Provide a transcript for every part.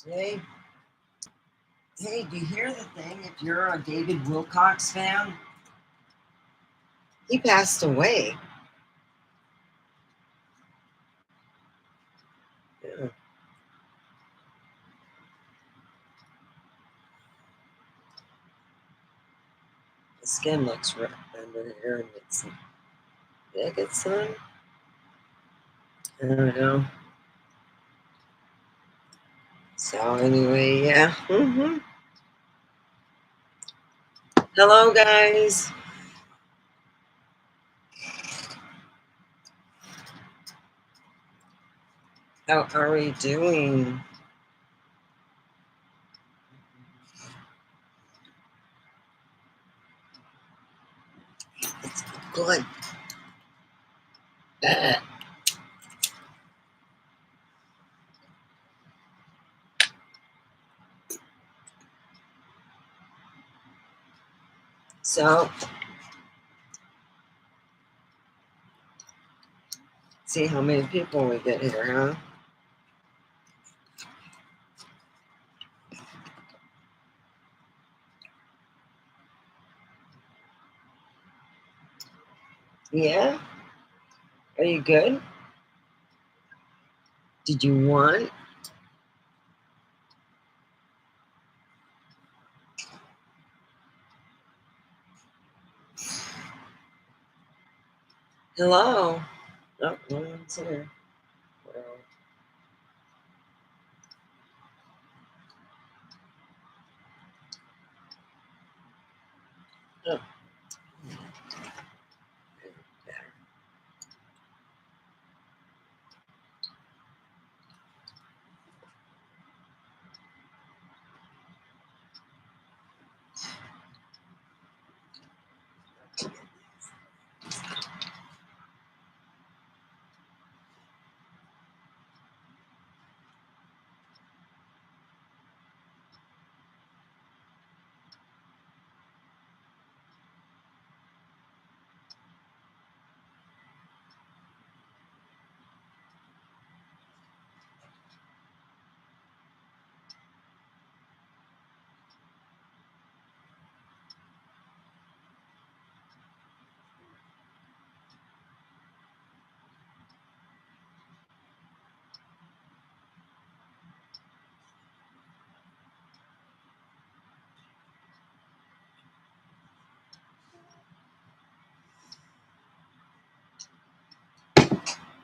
Hey, hey, do you hear the thing? If you're a David Wilcox fan, he passed away. Yeah. The skin looks rough under here, and it's yeah, good sun. I don't know. So anyway, yeah. Hello, guys. How are we doing? It's good. So, see how many people we get here, huh? Yeah? Are you good? Did you want? Hello? Oh, no one's here. Well, oh.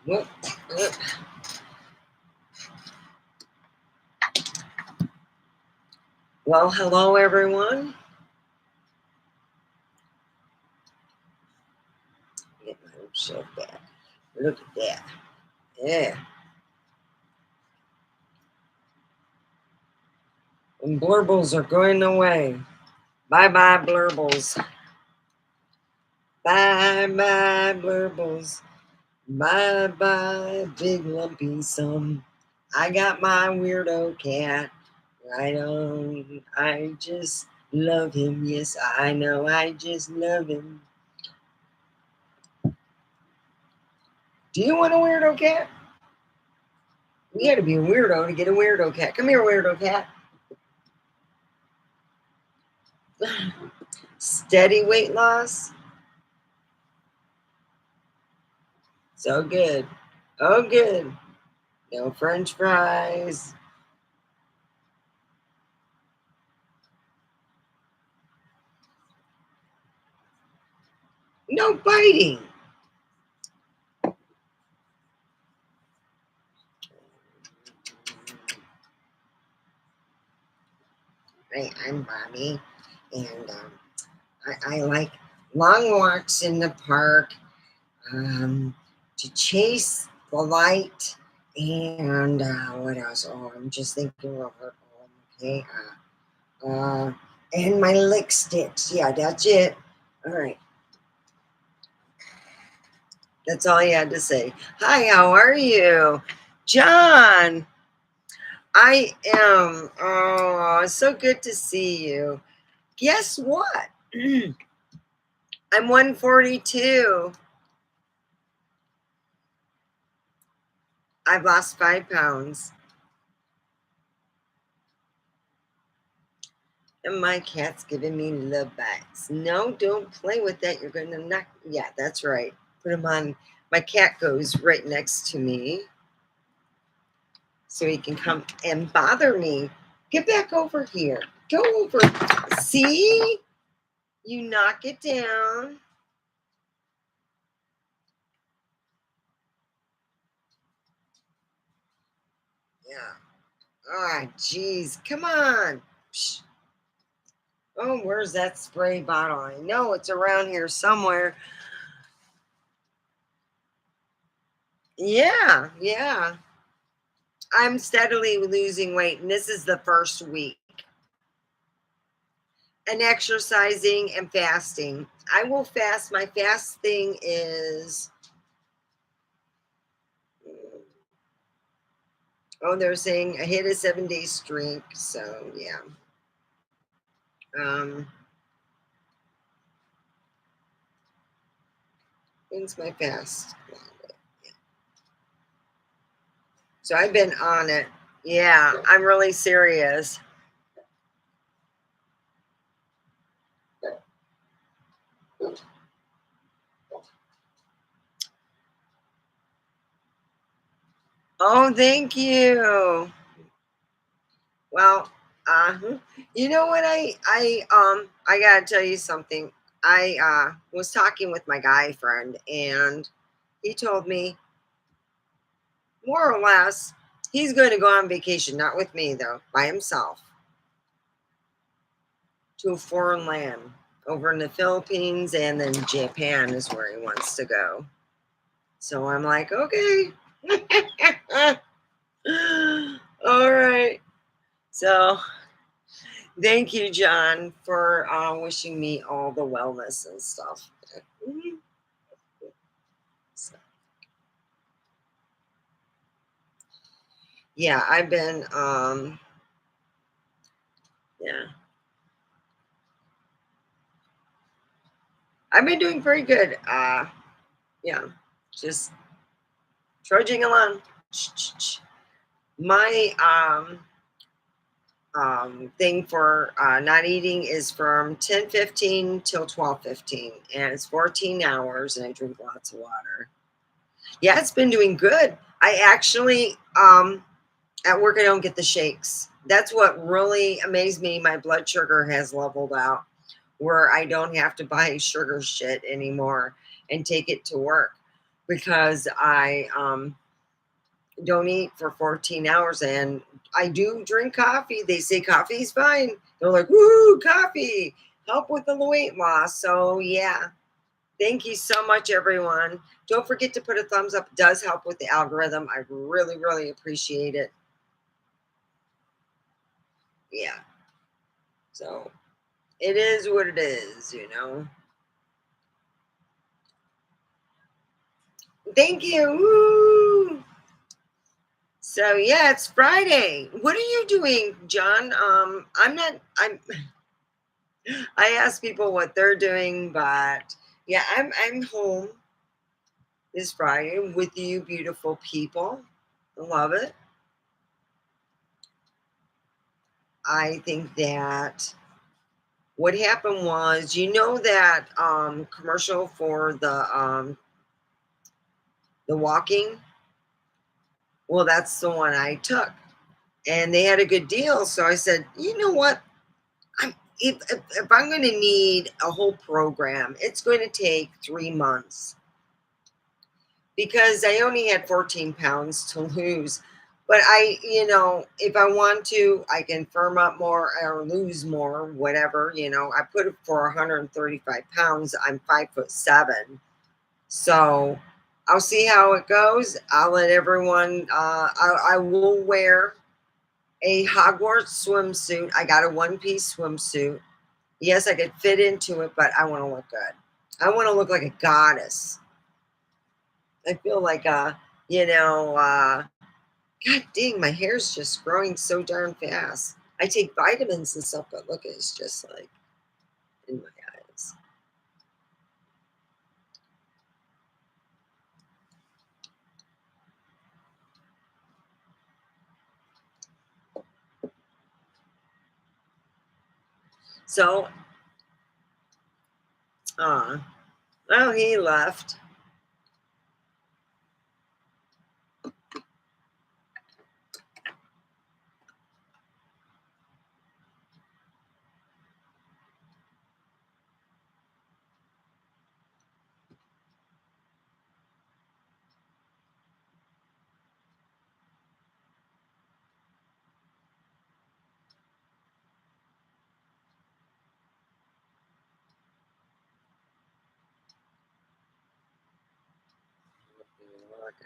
Whoop, whoop. Well, hello, everyone. Get my own shelf back. Look at that. Yeah. And blurbles are going away. Bye-bye, blurbles. Bye-bye, blurbles. Bye-bye, big lumpy sum. I got my weirdo cat right on. I just love him. Yes, I know. I just love him. Do you want a weirdo cat? You got to be a weirdo to get a weirdo cat. Come here, weirdo cat. Steady weight loss. So good. Oh, good. No French fries. No biting. Hey, I'm Bobby, and I like long walks in the park, to chase the light, and what else? Oh, I'm just thinking of her. Okay, and my lick sticks. Yeah, that's it. All right, that's all you had to say. Hi, how are you, John? I am. Oh, so good to see you. Guess what? I'm 142. I've lost 5 pounds. And my cat's giving me love bites. No, don't play with that. You're going to knock. Yeah, that's right. Put him on. My cat goes right next to me so he can come and bother me. Get back over here. Go over. See? You knock it down. Yeah. Ah, geez. Come on. Psh. Oh, where's that spray bottle? I know it's around here somewhere. Yeah, yeah. I'm steadily losing weight, and this is the first week. And exercising and fasting. I will fast. My fasting is, oh, they're saying I hit a 7-day streak. So, yeah. When's my fast? So I've been on it. Yeah, I'm really serious. Oh, thank you. Well, uh, you know what I gotta tell you something. I was talking with my guy friend, and he told me more or less he's going to go on vacation, not with me though, by himself, to a foreign land over in the Philippines, and then Japan is where he wants to go. So I'm like, okay. All right. So thank you, John, for wishing me all the wellness and stuff. Mhm. So, yeah, I've been, yeah, I've been doing pretty good. Yeah, just trudging along. My thing for not eating is from 10:15 till 12:15, and it's 14 hours, and I drink lots of water. Yeah, it's been doing good. I actually at work I don't get the shakes. That's what really amazed me. My blood sugar has leveled out where I don't have to buy sugar shit anymore and take it to work because I don't eat for 14 hours, and I do drink coffee. They say coffee's fine. They're like, woo, coffee, help with the weight loss. So, yeah, thank you so much, everyone. Don't forget to put a thumbs up. It does help with the algorithm. I really, really appreciate it. Yeah. So, it is what it is. Thank you. Woo. So, yeah, it's Friday. What are you doing, John? I ask people what they're doing, but yeah, I'm home this Friday with you beautiful people. I love it. I think that what happened was, that commercial for the walking? Well, that's the one I took. And they had a good deal. So I said, you know what? If I'm going to need a whole program, it's going to take 3 months because I only had 14 pounds to lose. But if I want to, I can firm up more or lose more, whatever. I put it for 135 pounds. I'm 5'7". So I'll see how it goes. I'll let everyone, I will wear a Hogwarts swimsuit. I got a one-piece swimsuit. Yes, I could fit into it, but I want to look good. I want to look like a goddess. I feel like God dang, my hair's just growing so darn fast. I take vitamins and stuff, but look, it's just like in my eyes. So, well, he left.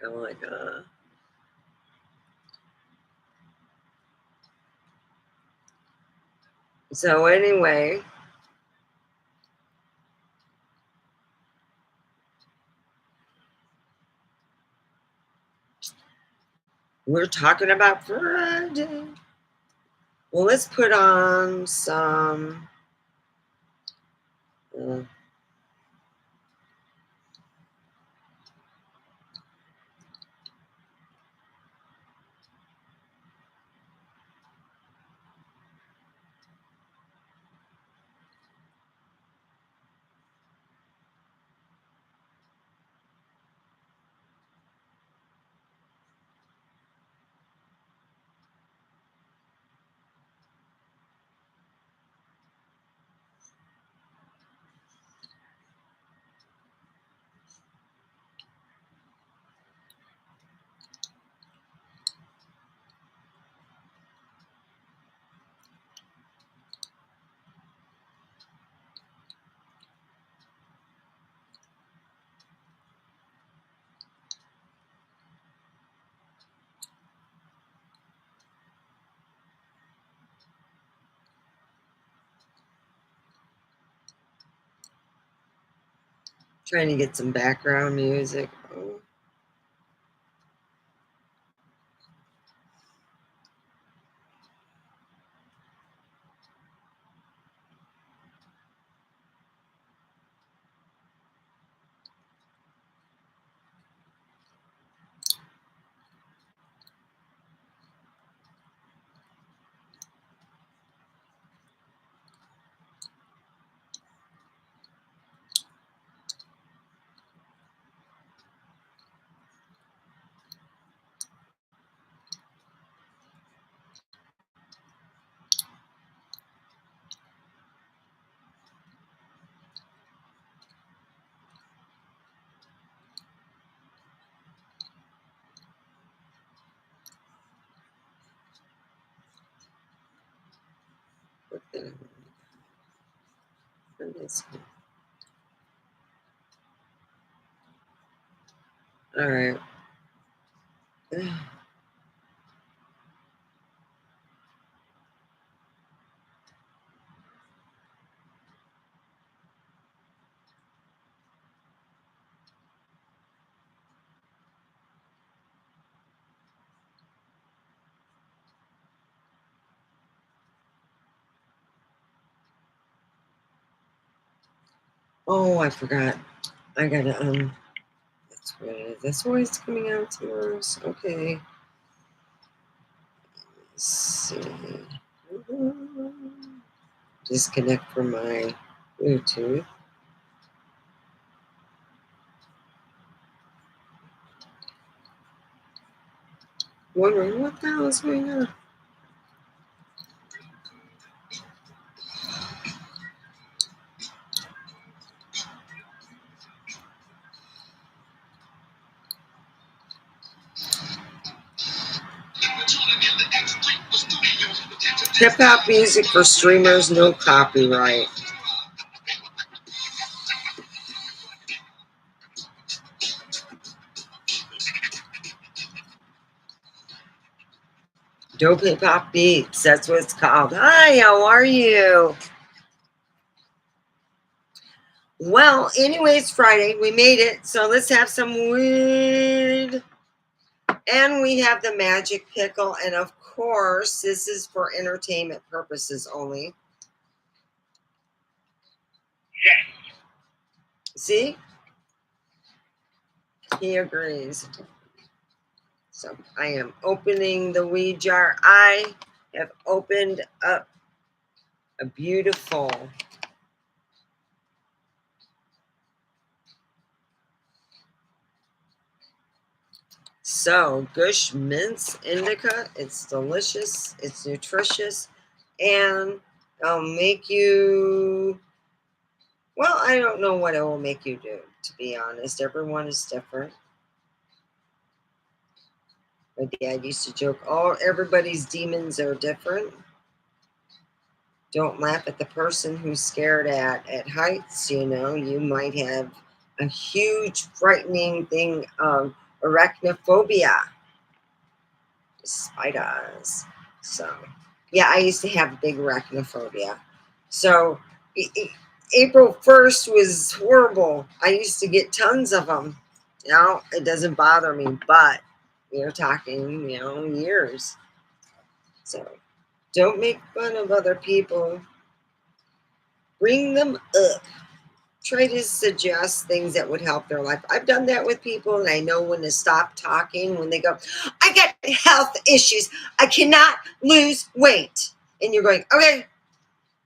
I'm like, So anyway, we're talking about Friday. Well, let's put on some. Trying to get some background music. All right. Oh, I forgot. I gotta that's what it is. That's why it's coming out tomorrow. Okay. Let's see. Disconnect from my Bluetooth. Wondering what the hell is going on. Hip hop music for streamers, no copyright. Dope hip hop beats, that's what it's called. Hi, how are you? Well, anyway, it's Friday. We made it. So let's have some weed. And we have the magic pickle. And of course, this is for entertainment purposes only. See? He agrees. So I am opening the weed jar. I have opened up a beautiful so Gush Mince Indica. It's delicious, it's nutritious, and it'll make you, well, I don't know what it will make you do, to be honest. Everyone is different. My dad used to joke, oh, everybody's demons are different. Don't laugh at the person who's scared at heights. You know, you might have a huge, frightening thing of arachnophobia, spiders. So, yeah, I used to have big arachnophobia. So, April 1st was horrible. I used to get tons of them. You know, it doesn't bother me, but we're talking, years. So, don't make fun of other people. Bring them up. Try to suggest things that would help their life. I've done that with people, and I know when to stop talking when they go, I got health issues. I cannot lose weight. And you're going, okay.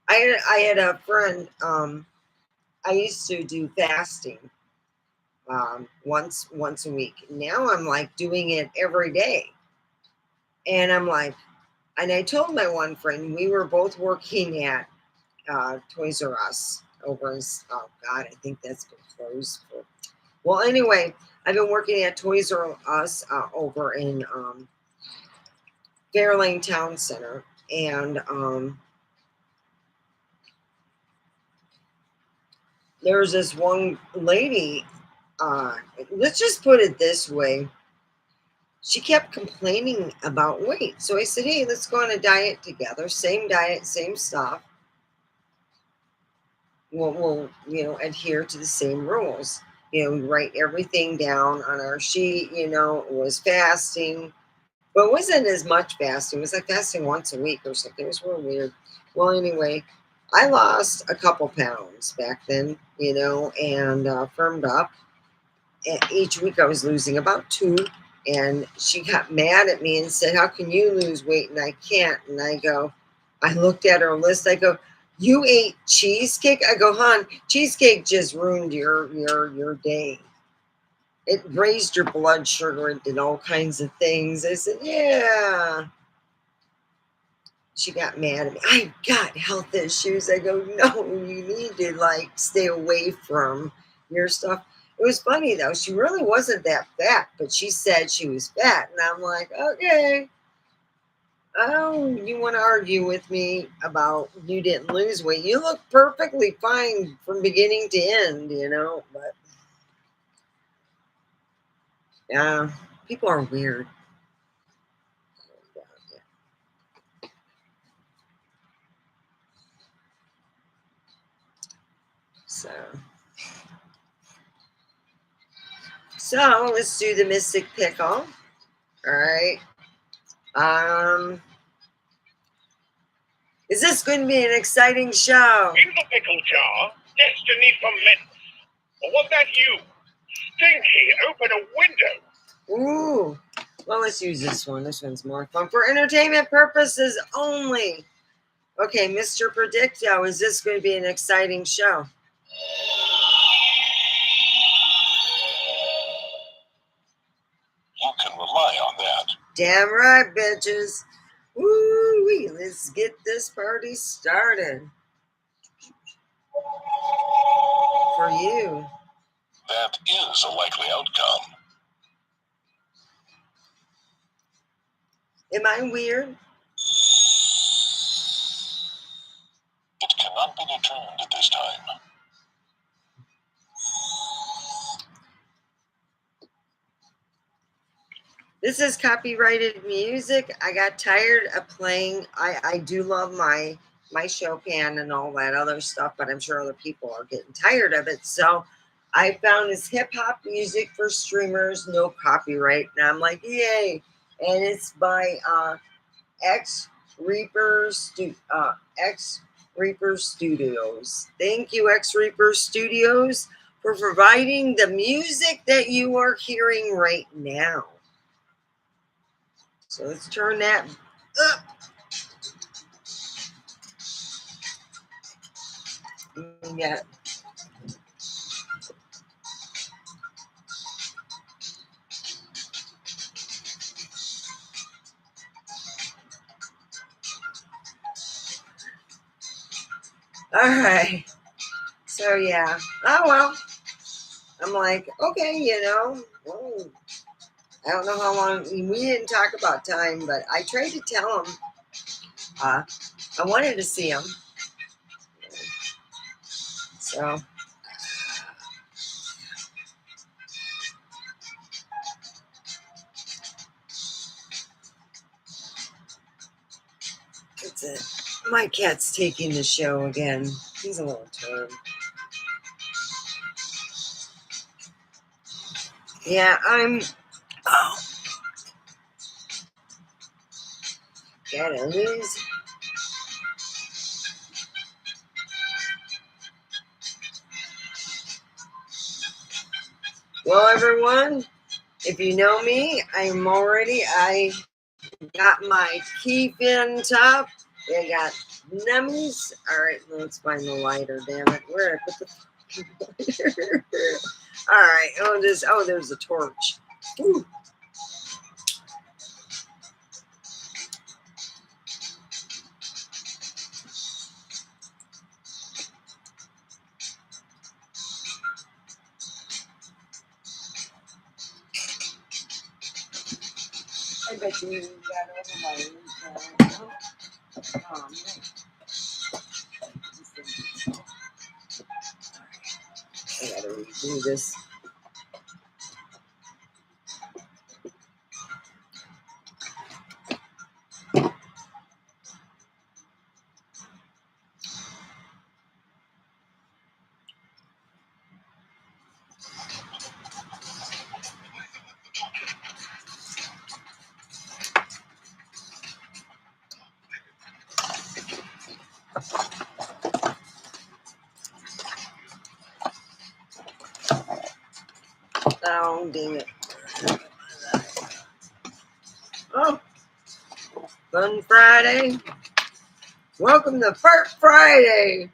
I had a friend, I used to do fasting once a week. Now I'm like doing it every day. And I'm like, and I told my one friend, we were both working at Toys R Us over in, oh God, I think that's been closed for. Well, anyway, I've been working at Toys R Us over in Fairlane Town Center, and there's this one lady. Let's just put it this way. She kept complaining about weight. So I said, hey, let's go on a diet together. Same diet, same stuff. We'll adhere to the same rules. We write everything down on our sheet. It was fasting, but it wasn't as much fasting. It was like fasting once a week or something. It was real weird. Well, anyway, I lost a couple pounds back then, and firmed up. And each week I was losing about 2. And she got mad at me and said, how can you lose weight and I can't? And I looked at her list. I go, you ate cheesecake? I go, hon, cheesecake just ruined your day. It raised your blood sugar and did all kinds of things. I said, yeah. She got mad at me. I've got health issues. I go, no, you need to stay away from your stuff. It was funny though. She really wasn't that fat, but she said she was fat. And I'm like, okay. Oh, you want to argue with me about you didn't lose weight? You look perfectly fine from beginning to end, but yeah, people are weird. So let's do the Mystic Pickle. All right. Is this going to be an exciting show? In the pickle jar, destiny for mints. Or was that you? Stinky, open a window. Ooh. Well, let's use this one. This one's more fun for entertainment purposes only. Okay, Mr. Predicto, is this going to be an exciting show? You can rely on that. Damn right, bitches. Woo-wee, let's get this party started. For you. That is a likely outcome. Am I weird? It cannot be determined at this time. This is copyrighted music. I got tired of playing. I do love my Chopin and all that other stuff, but I'm sure other people are getting tired of it. So I found this hip hop music for streamers, no copyright. And I'm like, yay. And it's by X Reaper Studios. Thank you, X Reaper Studios, for providing the music that you are hearing right now. So let's turn that up. Yeah. All right. So yeah. Oh well. I'm like, okay, well, I don't know how long. We didn't talk about time, but I tried to tell him I wanted to see him. So that's it. My cat's taking the show again. He's a little turd. Yeah, I'm. Oh, gotta lose. Well, everyone, if you know me, I got my key fin top. I got nummies. All right, let's find the lighter, damn it. Where I put the lighter? All right, there's a torch. Ooh. I bet you got over my I gotta redo this. Oh, dang it. Oh, Fun Friday. Welcome to Fart Friday.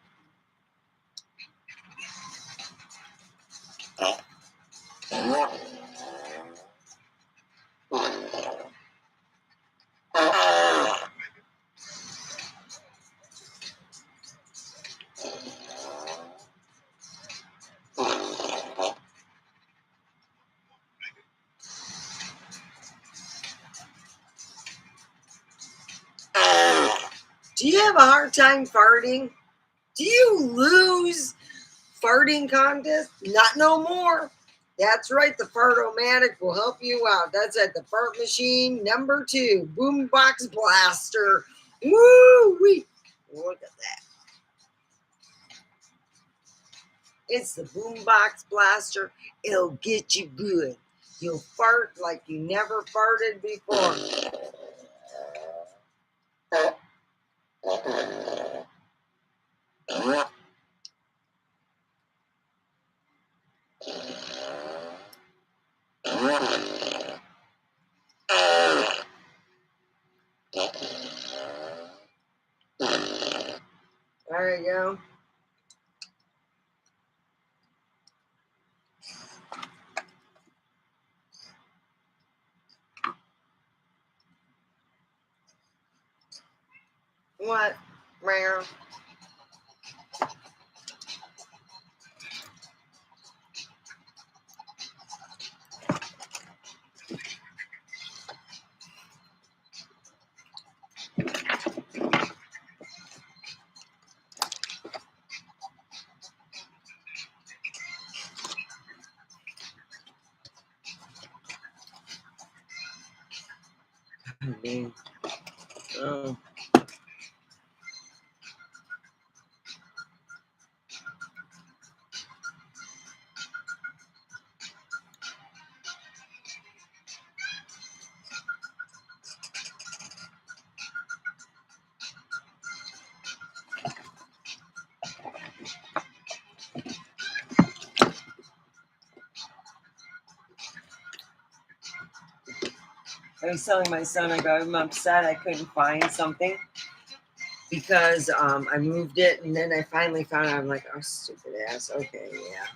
Do you have a hard time farting? Do you lose farting contest? Not no more. That's right, the Fartomatic will help you out. That's at the Fart Machine #2, Boombox Blaster. Woo-wee! Look at that. It's the Boombox Blaster. It'll get you good. You'll fart like you never farted before. There you go. What? Rare. Oh. I was telling my son, I'm upset I couldn't find something because I moved it, and then I finally found out. I'm like, oh, stupid ass. Okay, yeah.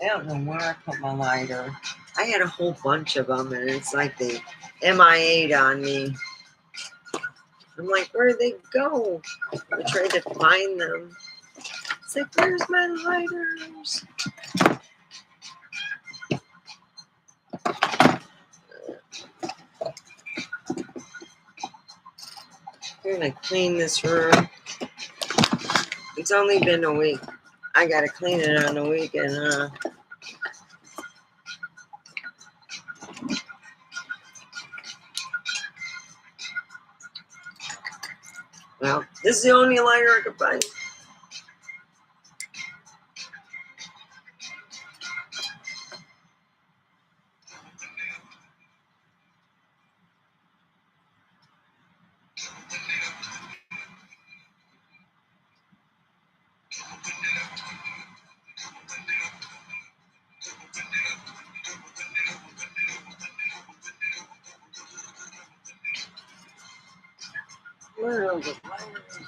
I don't know where I put my lighter. I had a whole bunch of them, and it's like they MIA'd on me. I'm like, where'd they go? I tried to find them. It's like, where's my lighters? I'm gonna clean this room. It's only been a week. I gotta clean it on the weekend, Well, this is the only lighter I could find. Where are the lighters?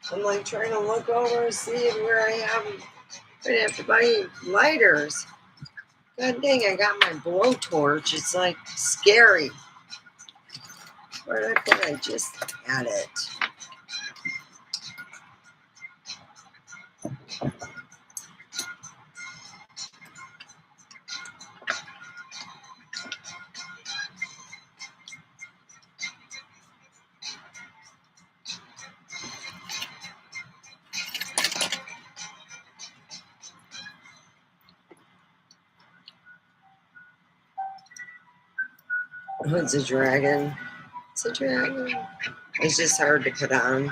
I'm like trying to look over and see where I have. I have to buy lighters. God dang, I got my blowtorch. It's like scary. Where did I put it? I just had it. Oh, it's a dragon. It's a dragon. It's just hard to put on.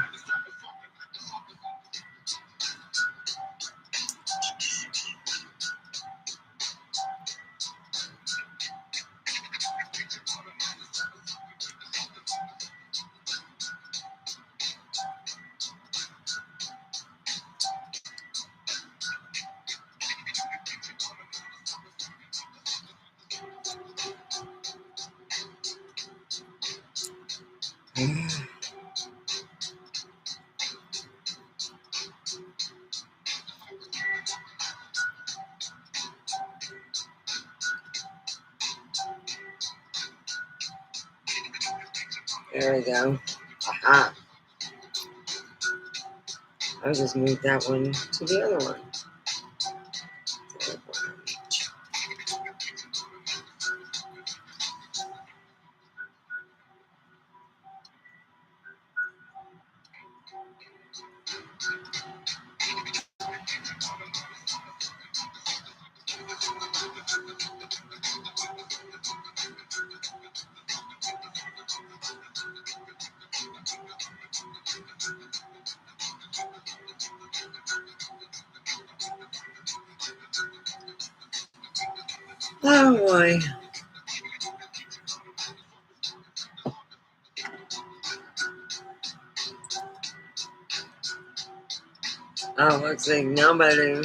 There we go. Aha. I'll just move that one to the other one. Oh boy. Oh, looks like nobody.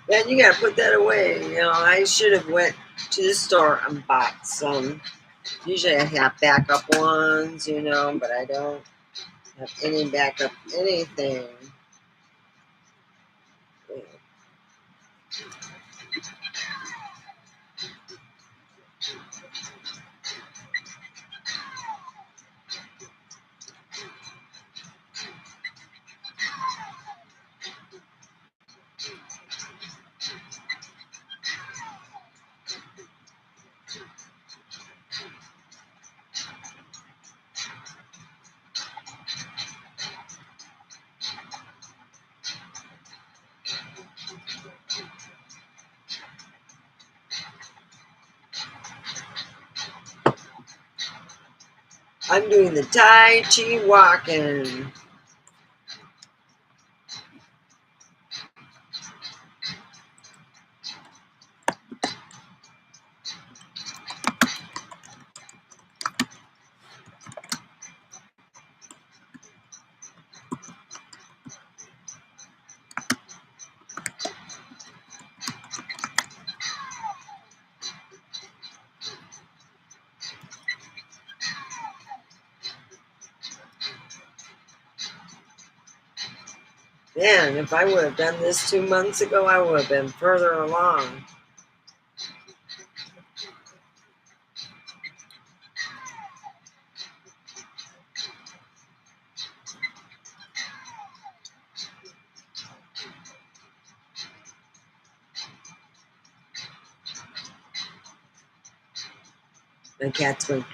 Man, you gotta put that away. You know, I should have went to the store and bought some. Usually I have backup ones, you know, but I don't have any backup anything. I'm doing the Tai Chi walking. Man, if I would have done this 2 months ago, I would have been further along. My cat's going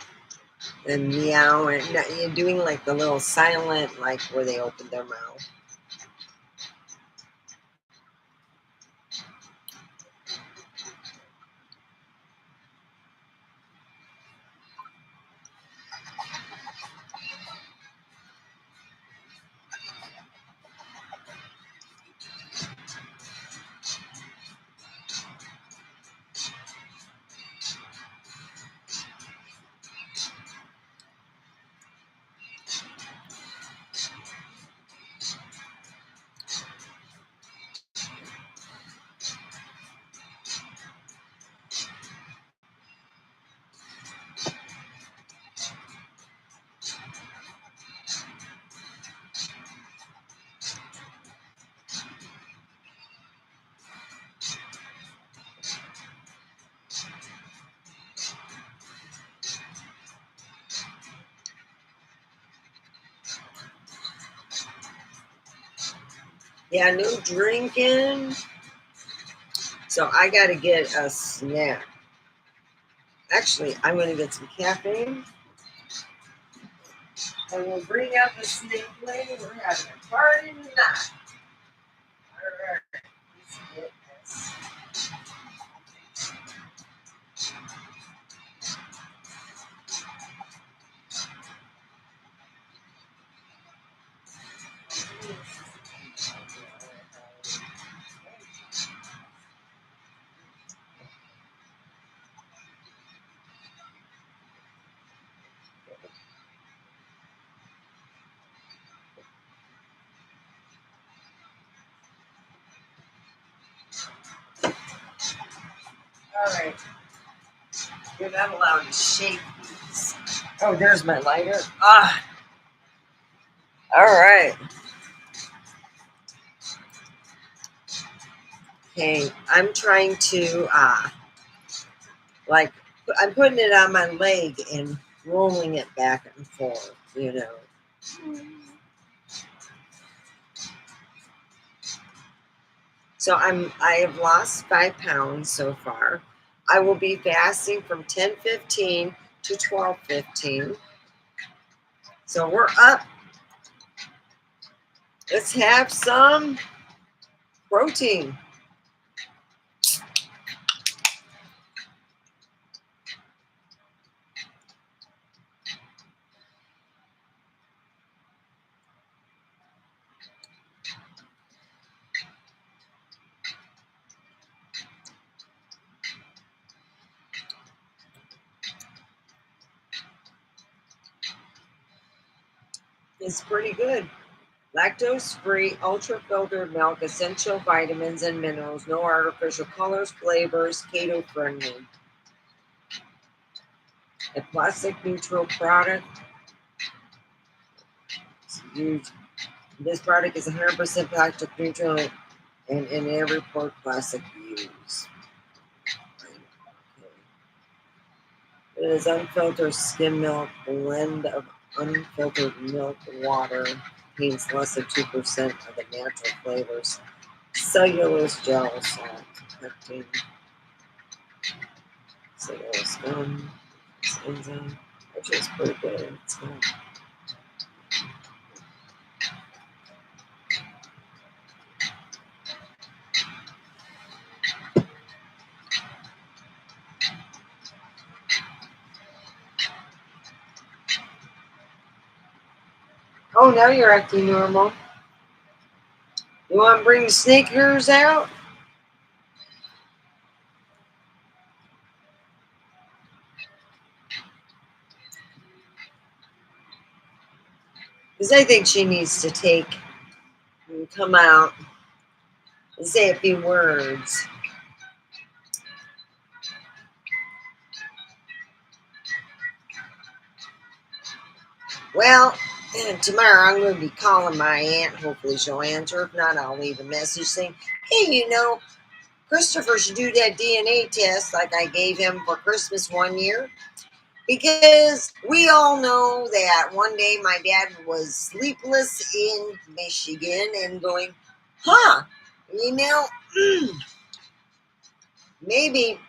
and meow, and you're doing like the little silent, like where they open their mouth. Yeah, no drinking. So I got to get a snack. Actually, I'm going to get some caffeine. And we'll bring out the snake lady. We're having a party tonight. All right. Let's get this. All right. You're not allowed to shake these. Oh, there's my lighter. Ah. All right. Okay. I'm trying to like I'm putting it on my leg and rolling it back and forth, you know. So I have lost 5 pounds so far. I will be fasting from 10:15 to 12:15. So we're up. Let's have some protein. It's pretty good. Lactose-free, ultra-filtered milk, essential vitamins and minerals, no artificial colors, flavors, keto-friendly. A plastic-neutral product. This product is 100% plastic neutral and in every part plastic use. It is unfiltered skim milk, blend of unfiltered milk and water, contains less than 2% of the natural flavors. Cellulose gel salt, pectin, cellulose gum, this enzyme, which is pretty good. It's good. Oh, now you're acting normal. You want to bring the sneakers out? Because I think she needs to come out and say a few words. Well, tomorrow I'm going to be calling my aunt. Hopefully she'll answer. If not, I'll leave a message saying, hey, Christopher should do that DNA test like I gave him for Christmas one year. Because we all know that one day my dad was sleepless in Michigan and going, maybe,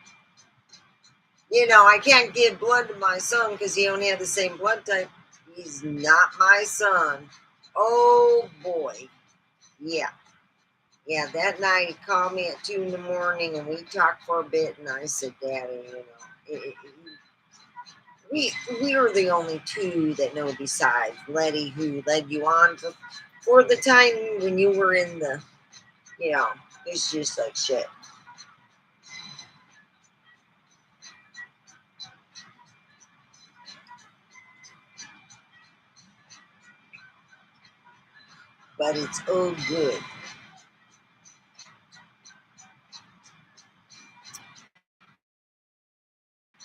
I can't give blood to my son because he don't have the same blood type. He's not my son. Oh boy. Yeah. Yeah, that night he called me at 2 in the morning and we talked for a bit and I said, Daddy, we are the only two that know besides Letty who led you on for the time when you were in the, it's just like shit. But it's all good.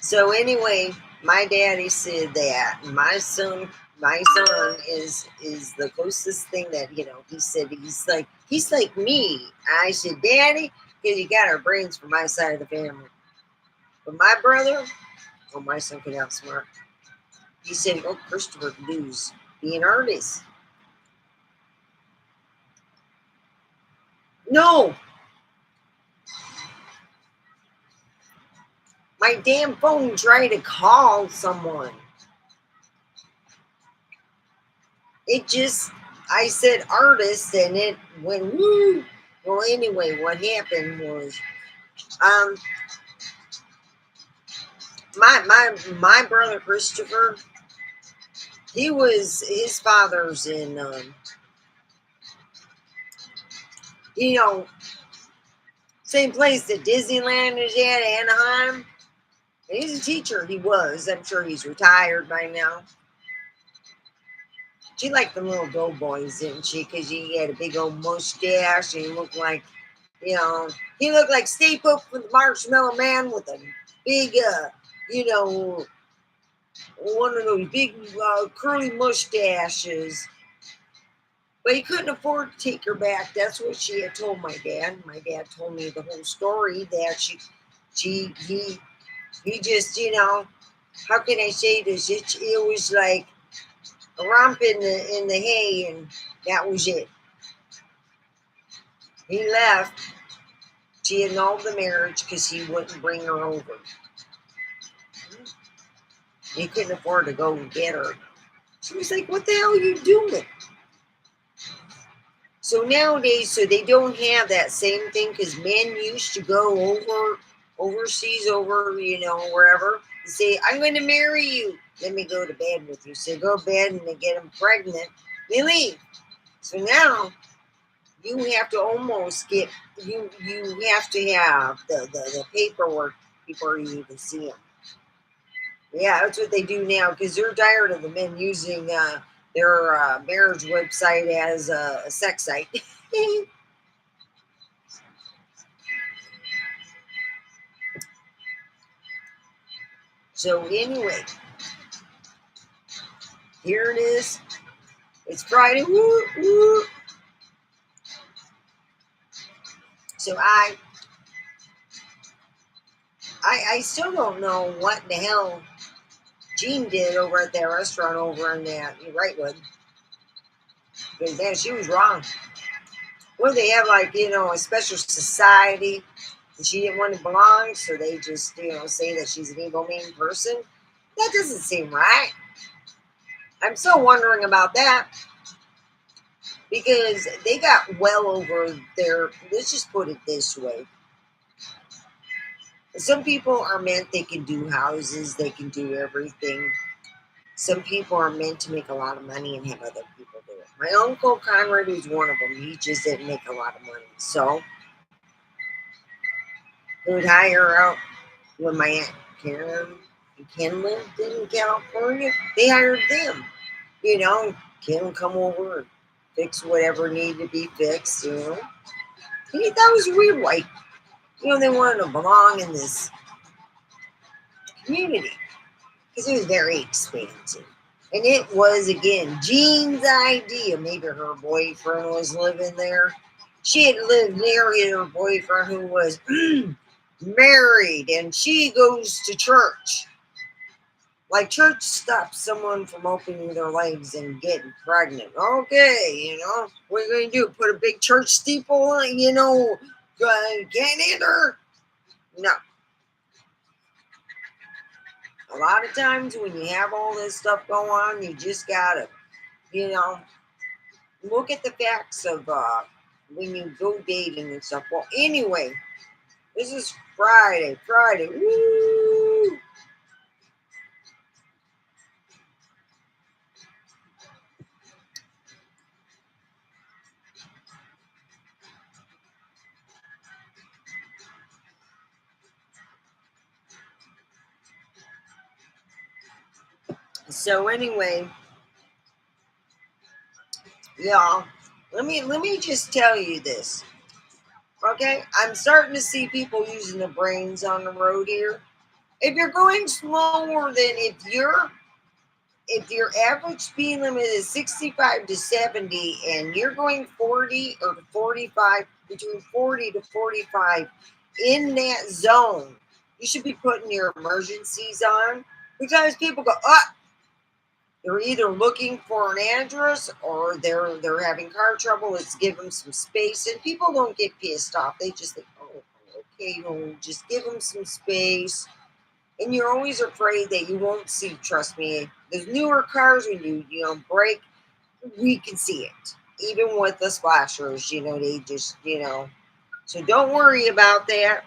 So anyway, my daddy said that my son is the closest thing that he said he's like me. I said, Daddy, because you got our brains from my side of the family. But my brother, my son can outsmart. He said, oh, Christopher Blues, be an artist. No. My damn phone tried to call someone. I said artist and it went woo. Well, anyway, what happened was, my brother Christopher, his father's in, same place that Disneyland is at, Anaheim. And he's a teacher. He was. I'm sure he's retired by now. She liked the little doughboys, didn't she? Because he had a big old mustache and he looked like, he looked like Stay Puft from the Marshmallow Man with a big, one of those big curly mustaches. But he couldn't afford to take her back. That's what she had told my dad. My dad told me the whole story that he just, how can I say this? It was like a romp in the hay, and that was it. He left. She annulled the marriage because he wouldn't bring her over. He couldn't afford to go and get her. She was like, what the hell are you doing? So nowadays, they don't have that same thing because men used to go overseas, wherever, and say, I'm going to marry you. Let me go to bed with you. So go to bed and they get them pregnant. They leave. So now you have to almost you have to have the paperwork before you even see them. Yeah, that's what they do now because they're tired of the men using their marriage website as a sex site. So anyway, here it is. It's Friday. Woo, woo. So I still don't know what the hell Jean did over at that restaurant over in that Wrightwood. Because man, she was wrong. Well, they have like, a special society and she didn't want to belong, so they just, say that she's an evil, mean person. That doesn't seem right. I'm still wondering about that because they got well over their, let's just put it this way. Some people are meant they can do houses, they can do everything. Some people are meant to make a lot of money and have other people do it. My uncle Conrad was one of them. He just didn't make a lot of money. So he would hire out when my Aunt Karen and Ken lived in California. They hired them. Ken would come over and fix whatever needed to be fixed, And he thought it was weird, like, they wanted to belong in this community because it was very expansive. And it was, again, Jean's idea. Maybe her boyfriend was living there. She had lived near her boyfriend who was married, and she goes to church. Like, church stops someone from opening their legs and getting pregnant. Okay, what are you going to do? Put a big church steeple on, can't enter? No. A lot of times when you have all this stuff going on, you just got to, look at the facts of when you go dating and stuff. Well, anyway, this is Friday. Woo! So anyway, y'all, let me just tell you this. Okay, I'm starting to see people using the brains on the road here. If you're going slower than if your average speed limit is 65 to 70 and you're going 40 or 45, between 40 to 45 in that zone, you should be putting your emergencies on because people go, they're either looking for an address or they're having car trouble. Let's give them some space. And people don't get pissed off. They just think, oh, okay, just give them some space. And you're always afraid that you won't see. Trust me, the newer cars, when you brake, we can see it. Even with the splashers, they just, So don't worry about that.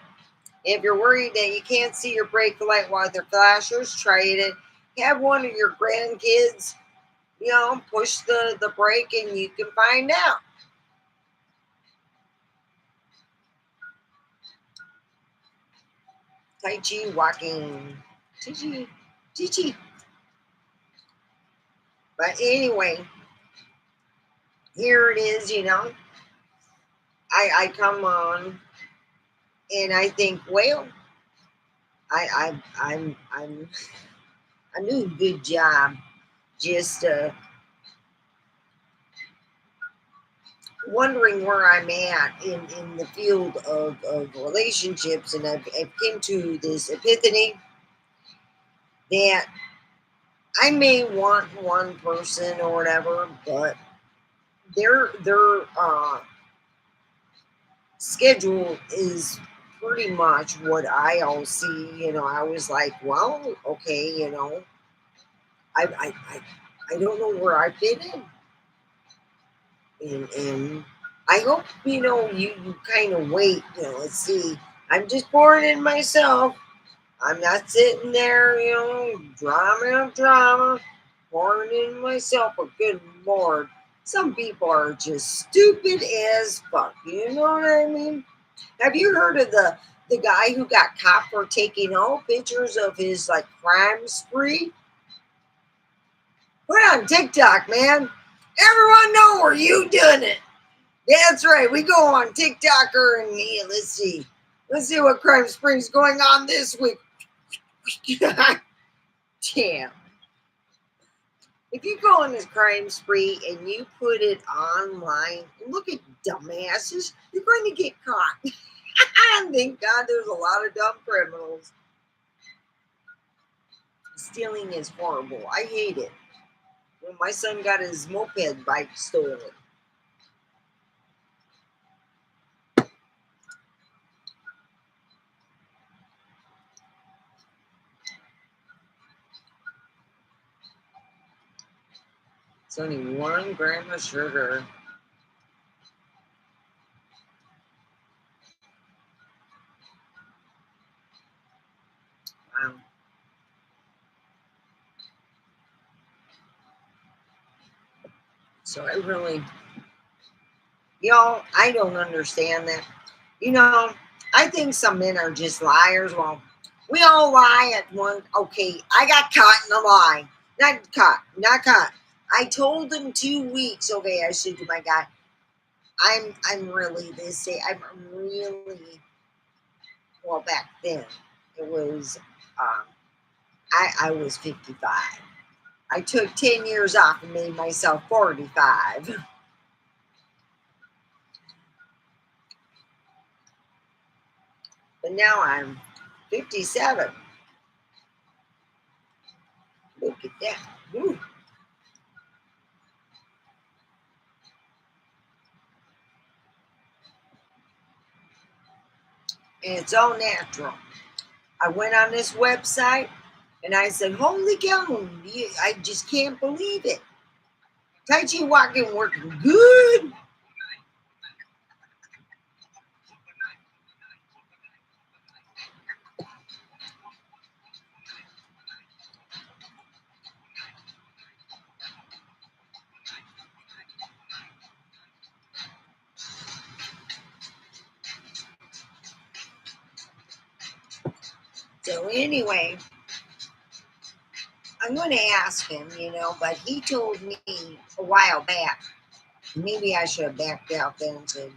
If you're worried that you can't see your brake light while they're flashers, try it. Have one of your grandkids, push the brake and you can find out. Tai Chi walking. Chi. But anyway, here it is, I come on and I think, well, I'm doing a good job just wondering where I'm at in the field of relationships, and I've came to this epiphany that I may want one person or whatever, but their schedule is pretty much what I all see. I was like, well, okay, I don't know where I fit in, and I hope you kind of wait. Let's see. I'm just pouring in myself. I'm not sitting there, drama, pouring in myself. But good Lord, some people are just stupid as fuck. You know what I mean? Have you heard of the guy who got caught for taking all pictures of his crime spree? We're on TikTok, man. Everyone know where you doing it. That's right. We go on TikToker and yeah, let's see. Let's see what Crime Springs going on this week. Damn. If you go on this crime spree and you put it online, look at dumbasses, you're going to get caught. Thank God there's a lot of dumb criminals. Stealing is horrible. I hate it. When my son got his moped bike stolen. It's only 1 gram of sugar. Wow. So I really, y'all, I don't understand that. You know, I think some men are just liars. Well, we all lie at one. Okay, I got caught in a lie. Not caught. I told him 2 weeks. Okay, I said to my guy, I'm really this day. I'm really well back then. It was I was 55. I took 10 years off and made myself 45. But now I'm 57. Look at that. Woo. And it's all natural. I went on this website and I said, holy cow, I just can't believe it. Tai Chi walking working good. So anyway, I'm going to ask him, but he told me a while back, maybe I should have backed out then and said,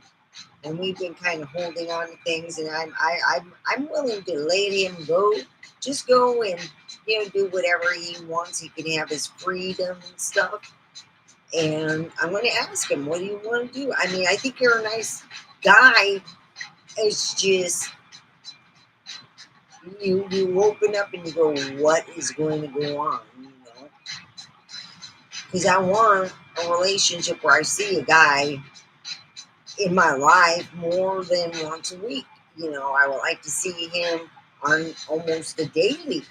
and we've been kind of holding on to things, and I'm willing to let him go, just go and do whatever he wants. He can have his freedom and stuff. And I'm going to ask him, what do you want to do? I mean, I think you're a nice guy. It's just you open up and you go, what is going to go on? Because I want a relationship where I see a guy in my life more than once a week. I would like to see him on almost a daily.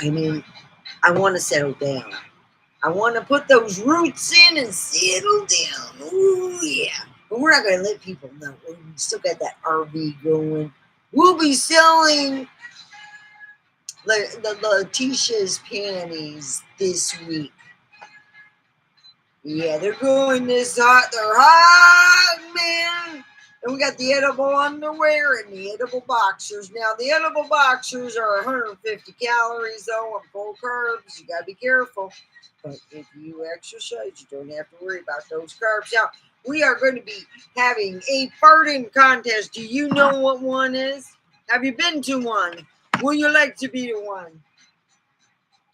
I mean, I want to settle down. I want to put those roots in and settle down. Ooh, yeah. But we're not going to let people know. We still got that RV going. We'll be selling the Letitia's panties this week. Yeah, they're going this hot. They're hot, man. And we got the edible underwear and the edible boxers. Now, the edible boxers are 150 calories, though, and full carbs. You got to be careful. But if you exercise, you don't have to worry about those carbs. Now, we are going to be having a farting contest. Do you know what one is? Have you been to one? Would you like to be to one?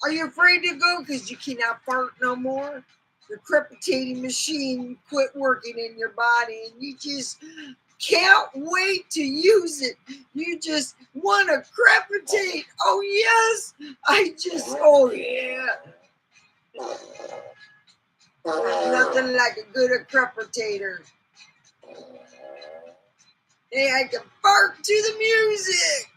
Are you afraid to go because you cannot fart no more? Your crepitating machine quit working in your body and you just can't wait to use it. You just want to crepitate. Oh, yes. Oh, yeah. Nothing like a good crepitator. Hey, I can fart to the music.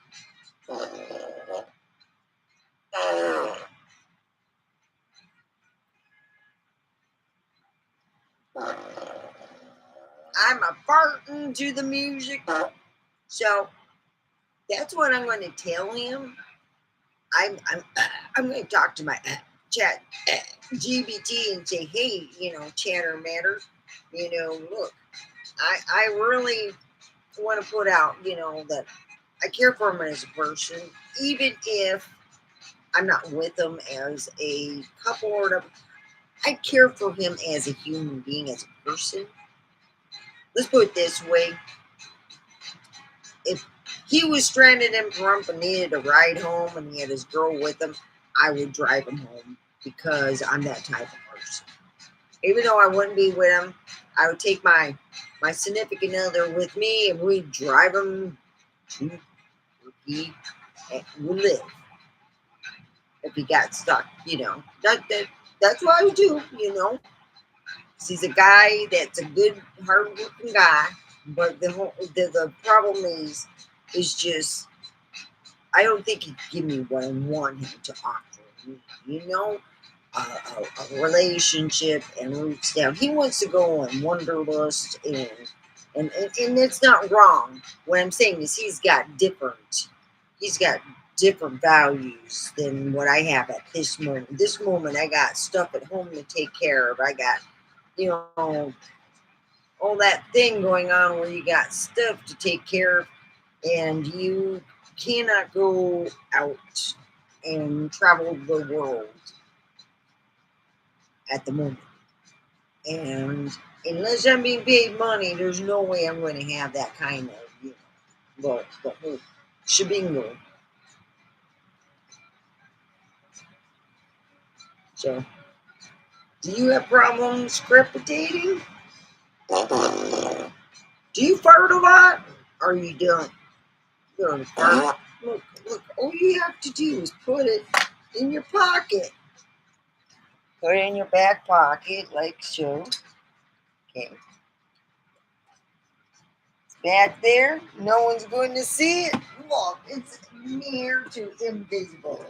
I'm a farting to the music. So that's what I'm going to tell him. I'm going to talk to my chat GBT and say, hey, chatter matters. Look, I really want to put out, that I care for him as a person, even if I'm not with him as a couple or whatever. I care for him as a human being, as a person. Let's put it this way. If he was stranded in Pahrump and needed a ride home and he had his girl with him, I would drive him home because I'm that type of person. Even though I wouldn't be with him, I would take my significant other with me and we'd drive him to where he would live if he got stuck, That's what I would do, 'Cause he's a guy that's a good, hard-working guy, but the problem is just I don't think he'd give me what I want him to offer me, a relationship and roots down. He wants to go on Wanderlust and it's not wrong. What I'm saying is he's got different values than what I have at this moment. This moment I got stuff at home to take care of. I got, all that thing going on where you got stuff to take care of and you cannot go out and travel the world at the moment. And unless I'm being paid money, there's no way I'm going to have that kind of, the whole shebingo. So, do you have problems crepitating? Do you fart a lot? Or you don't? You don't fart? Look, all you have to do is put it in your pocket. Put it in your back pocket, like so. Okay. It's back there. No one's going to see it. Look, it's near to invisible.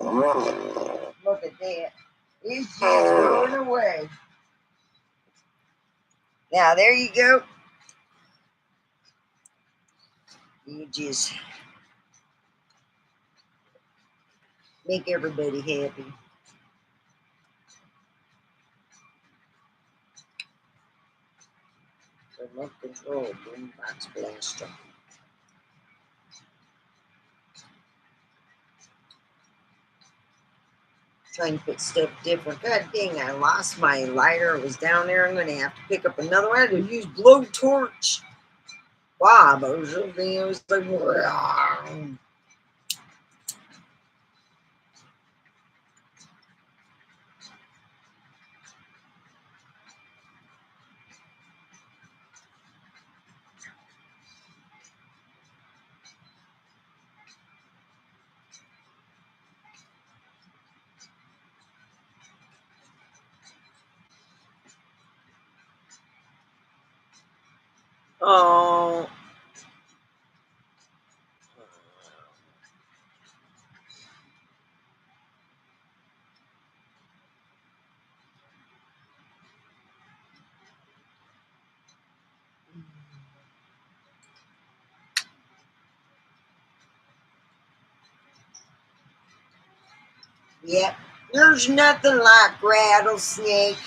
Look at that. It's just going away. Now, there you go. You just make everybody happy. Remote control, boombox blaster. Trying to put stuff different. God dang, I lost my lighter. It was down there. I'm going to have to pick up another one. I had to use blowtorch. Bob, I was looking, it was like, oh. Yep, there's nothing like rattlesnake.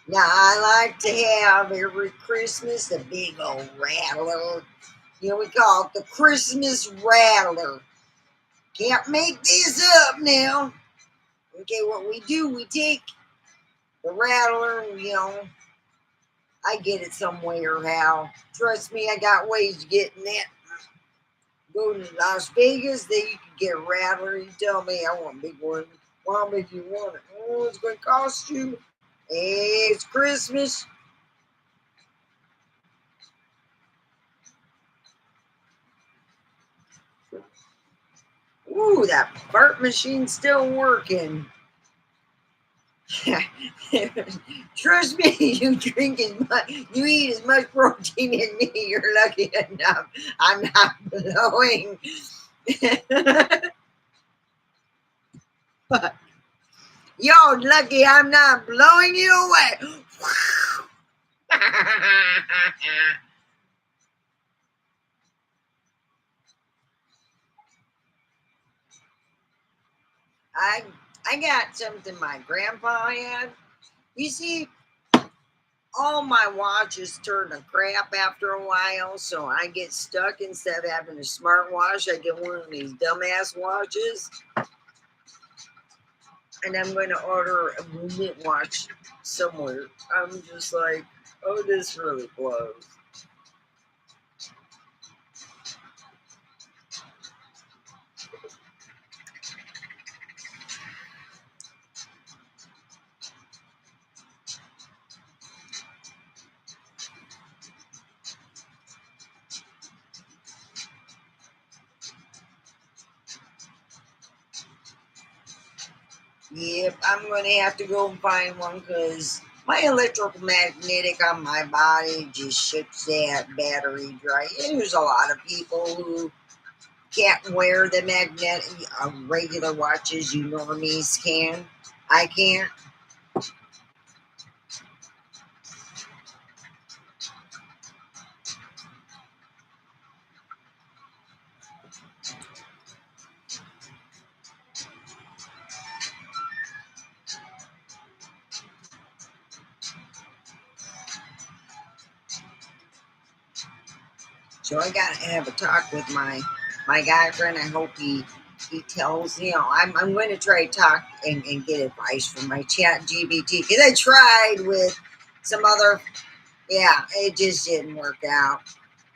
Now, I like to have every Christmas a big old rattler. We call it the Christmas rattler. Can't make this up now. Okay, what we do, we take the rattler and, I get it some way or how. Trust me, I got ways of getting that. Go to Las Vegas, then you can get a rattler. You tell me I want a big one. How much you want it? Oh, it's going to cost you. Hey, it's Christmas. Ooh, that fart machine's still working. Trust me, you eat as much protein as me. You're lucky enough. I'm not blowing. But you're lucky I'm not blowing you away. I got something my grandpa had. You see, all my watches turn to crap after a while, so I get stuck. Instead of having a smartwatch, I get one of these dumbass watches, and I'm going to order a movement watch somewhere. I'm just like, oh, this really blows. Yep, I'm going to have to go and find one because my electromagnetic on my body just shuts that battery dry. And there's a lot of people who can't wear the magnetic regular watches you normies can. I can't. So I got to have a talk with my guy friend. I hope he tells, I'm going to try to talk and get advice from my chat GBT because I tried with some other, yeah, it just didn't work out.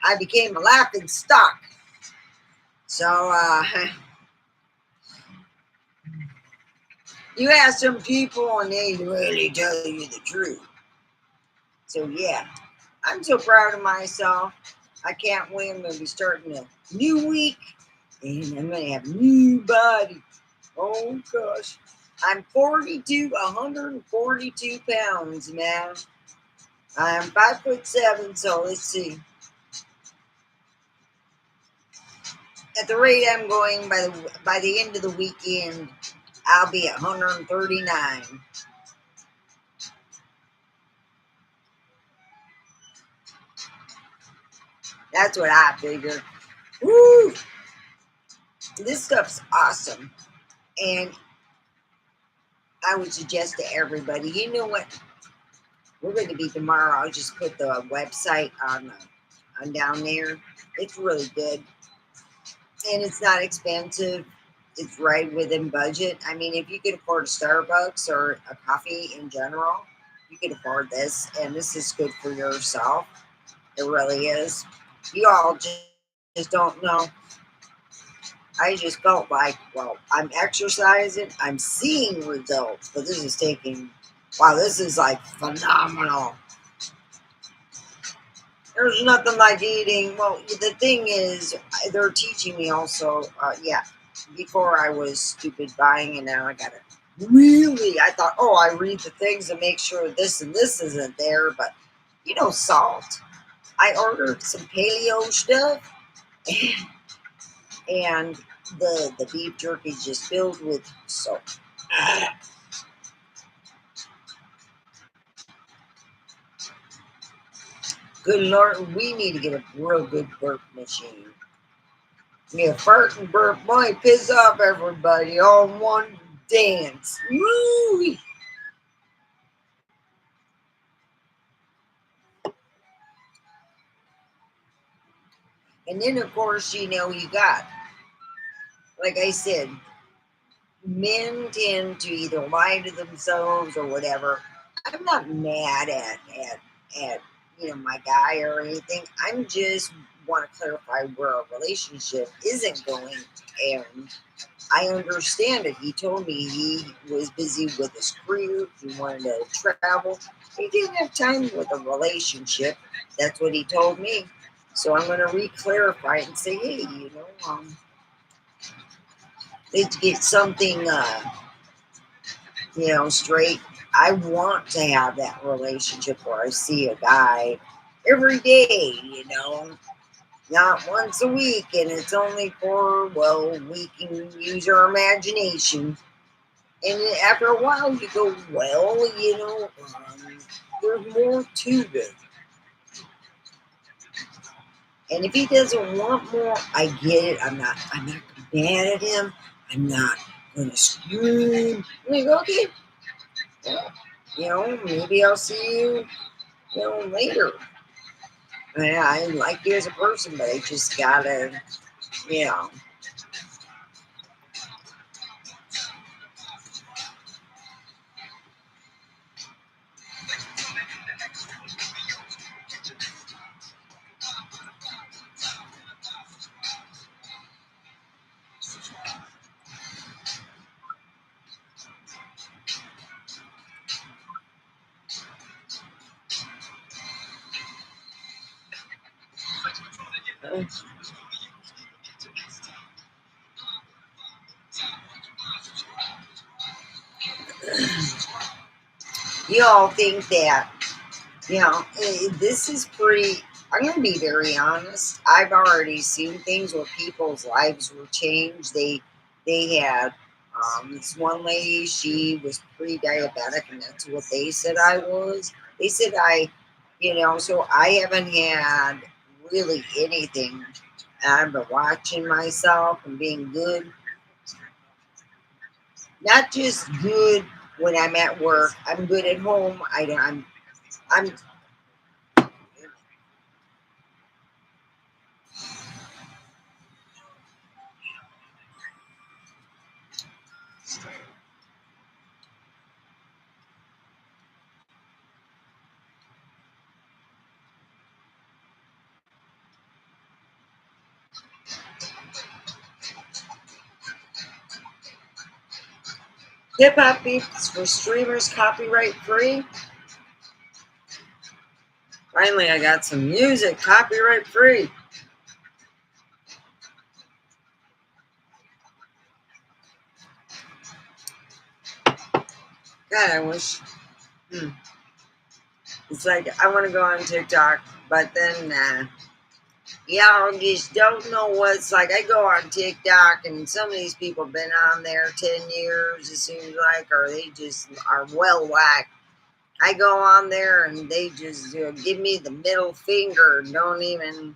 I became a laughing stock. So you ask some people and they really tell you the truth. So yeah, I'm so proud of myself. I can't wait. I'm going to be starting a new week and I'm going to have a new body. Oh gosh. I'm 142 pounds, man. I'm 5'7", so let's see. At the rate I'm going, by the end of the weekend, I'll be at 139. That's what I figure. Woo! This stuff's awesome. And I would suggest to everybody, you know what? We're going to be tomorrow. I'll just put the website on down there. It's really good. And it's not expensive. It's right within budget. I mean, if you could afford a Starbucks or a coffee in general, you could afford this. And this is good for yourself. It really is. You all just don't know. I just felt like, well, I'm exercising, I'm seeing results, but this is taking, wow, this is like phenomenal. There's nothing like eating. Well, the thing is, they're teaching me also, before I was stupid buying, and now I gotta really, I thought, oh, I read the things and make sure this and this isn't there, but salt. I ordered some paleo stuff, and the beef jerky is just filled with salt. Good Lord, we need to get a real good burp machine. Yeah, fart and burp might piss off everybody all in one dance. Woo! And then, of course, you got, like I said, men tend to either lie to themselves or whatever. I'm not mad at my guy or anything. I'm just want to clarify where our relationship isn't going, and I understand it. He told me he was busy with his career. He wanted to travel. He didn't have time with a relationship. That's what he told me. So I'm going to re-clarify it and say, hey, let's get something, straight. I want to have that relationship where I see a guy every day, not once a week, and it's only for, well, we can use our imagination. And after a while, you go, well, there's more to it. And if he doesn't want more, I get it. I'm not mad at him. I'm not going to scream. I'm like, okay, well, maybe I'll see you later. Yeah, I like you as a person, but I just gotta, you know. You all think that, this is pretty. I'm going to be very honest. I've already seen things where people's lives were changed. They had this one lady. She was pre-diabetic, and that's what they said I was. They said so I haven't had really anything. I've been watching myself and being good, not just good when I'm at work. I'm good at home. I'm hip hop beats for streamers copyright free. Finally, I got some music copyright free. God, I wish. It's like I want to go on TikTok, but then y'all just don't know what it's like. I go on TikTok, and some of these people have been on there 10 years, it seems like, or they just are well whacked. I go on there, and they just give me the middle finger, don't even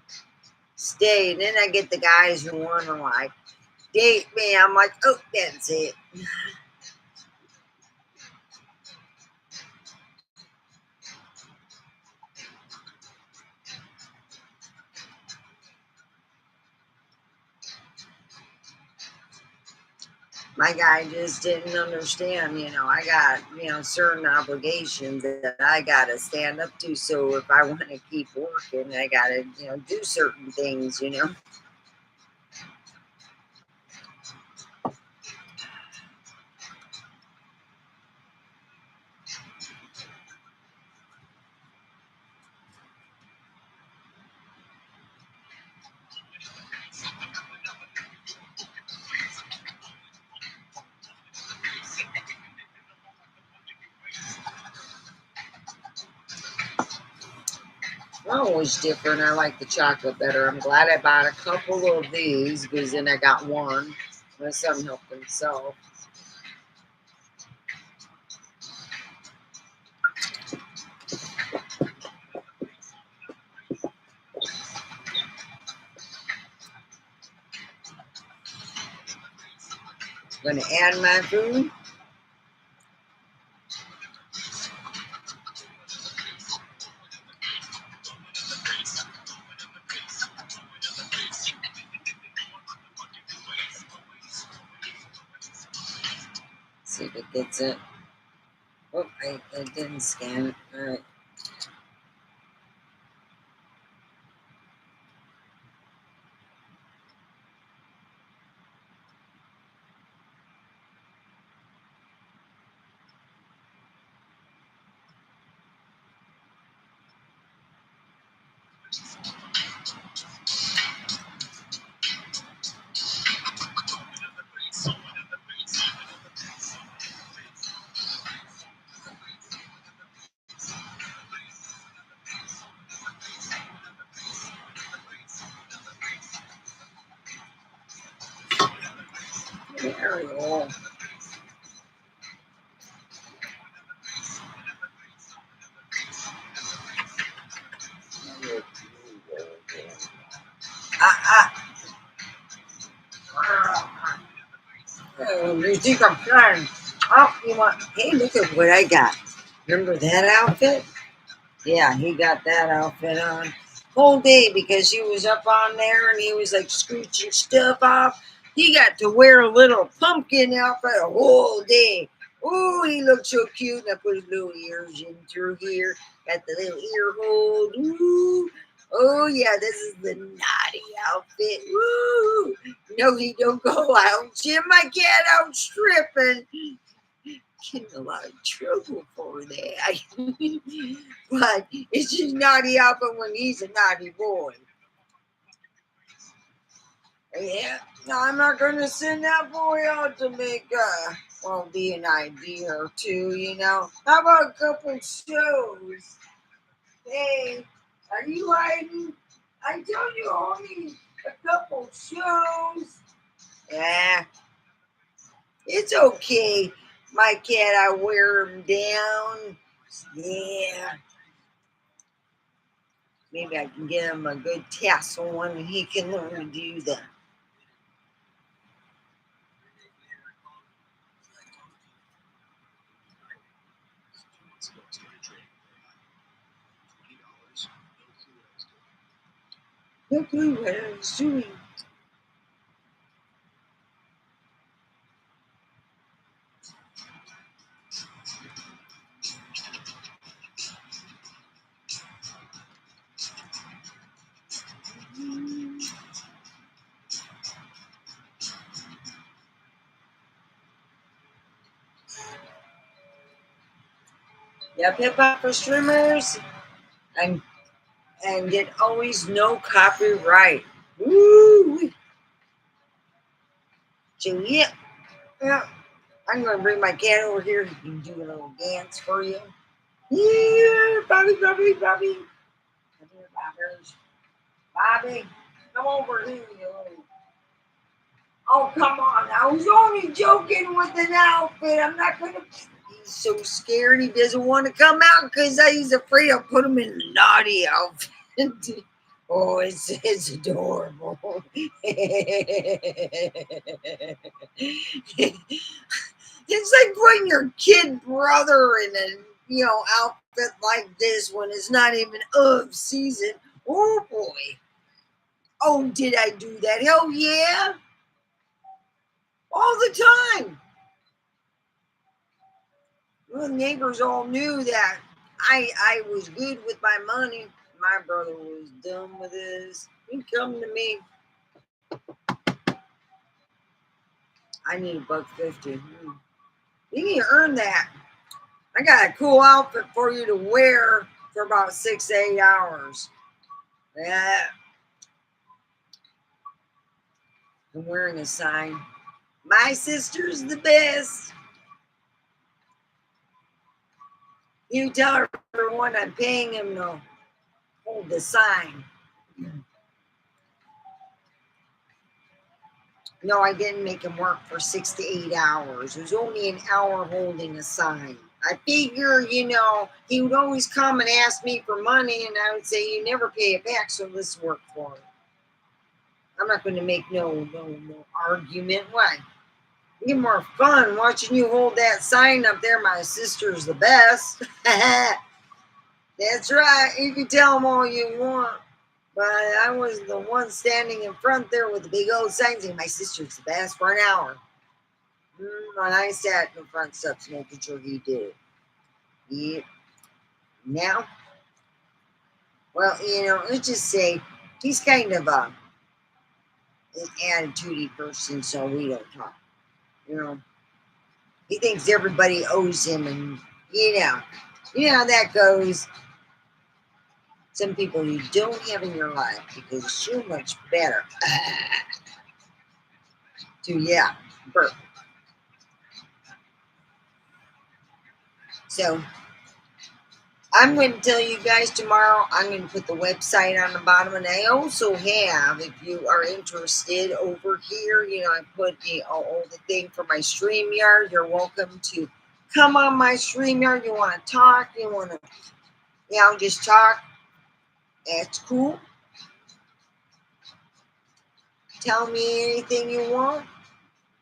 stay. And then I get the guys who want to, like, date me. I'm like, oh, that's it. My guy just didn't understand, I got, certain obligations that I got to stand up to. So if I want to keep working, I got to, do certain things. Always different. I like the chocolate better. I'm glad I bought a couple of these because then I got one. My son helped himself. Gonna add my food. See if it gets it. Oh, I didn't scan it. All right. There we go. Oh, you think I'm trying? Oh, you want? Hey, look at what I got. Remember that outfit? Yeah, he got that outfit on whole day because he was up on there and he was like scooching stuff off. He got to wear a little pumpkin outfit a whole day. Oh, he looked so cute. And I put his little ears in through here. Got the little ear hold. Ooh. Oh yeah, this is the naughty outfit. Woo! No, he don't go out. Jim, my cat out stripping. Getting a lot of trouble for that. But it's just naughty outfit when he's a naughty boy. Yeah, no, I'm not gonna send that boy out to make well, be an idea or two, you know. How about a couple shows? Hey, are you hiding? I told you only a couple shows. Yeah, it's okay. My cat, I wear him down. Yeah. Maybe I can get him a good tassel one and he can learn to do that. No clue what I was doing. Yep, hip hop for streamers and it always no copyright. Woo! So yeah, I'm gonna bring my cat over here. He can do a little dance for you. Yeah, Bobby, Bobby, Bobby. Come here, Bobbers. Bobby, come over here, you little. Oh, come on. I was only joking with an outfit. I'm not going to. He's so scared he doesn't want to come out because he's afraid I'll put him in a naughty outfit. Oh, it's adorable. It's like putting your kid brother in a outfit like this when it's not even of season. Oh boy. Oh, did I do that? Hell yeah. All the time. Well, the neighbors all knew that I was good with my money. My brother was dumb with his. He'd come to me. I need $1.50. You need to earn that. I got a cool outfit for you to wear for about 6 to 8 hours. Yeah. I'm wearing a sign. My sister's the best. You tell everyone I'm paying him to hold the sign. No, I didn't make him work for 6 to 8 hours. It was only an hour holding a sign. I figure, he would always come and ask me for money, and I would say, you never pay it back, so let's work for it. I'm not going to make no argument. Why? You get more fun watching you hold that sign up there. My sister's the best. That's right. You can tell them all you want. But I was the one standing in front there with the big old sign saying, my sister's the best for an hour. And I sat in the front steps making sure he did it. Yep. Now, well, let's just say he's kind of an attitude-y person, so we don't talk. He thinks everybody owes him, and you know how that goes. Some people you don't have in your life because it's so much better to burp. So I'm going to tell you guys tomorrow. I'm going to put the website on the bottom, and I also have, if you are interested, over here. I put all the thing for my StreamYard. You're welcome to come on my StreamYard. You want to talk? You want to, just talk? That's cool. Tell me anything you want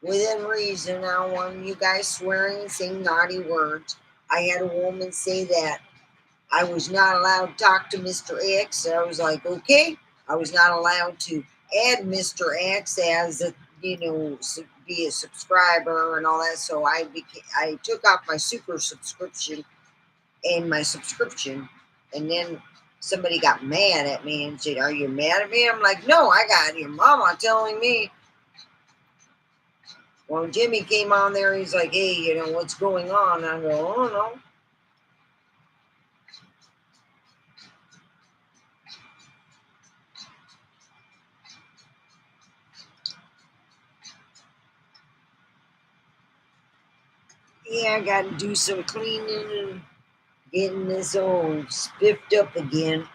within reason. I don't want you guys swearing and saying naughty words. I had a woman say that I was not allowed to talk to Mr. X. So I was like, okay. I was not allowed to add Mr. X as a, be a subscriber and all that. So I took off my super subscription and my subscription, and then somebody got mad at me and said, "Are you mad at me?" I'm like, "No, I got your mama telling me." Well, Jimmy came on there. He's like, "Hey, what's going on?" I go, "Oh no." Yeah, I got to do some cleaning and getting this old spiffed up again.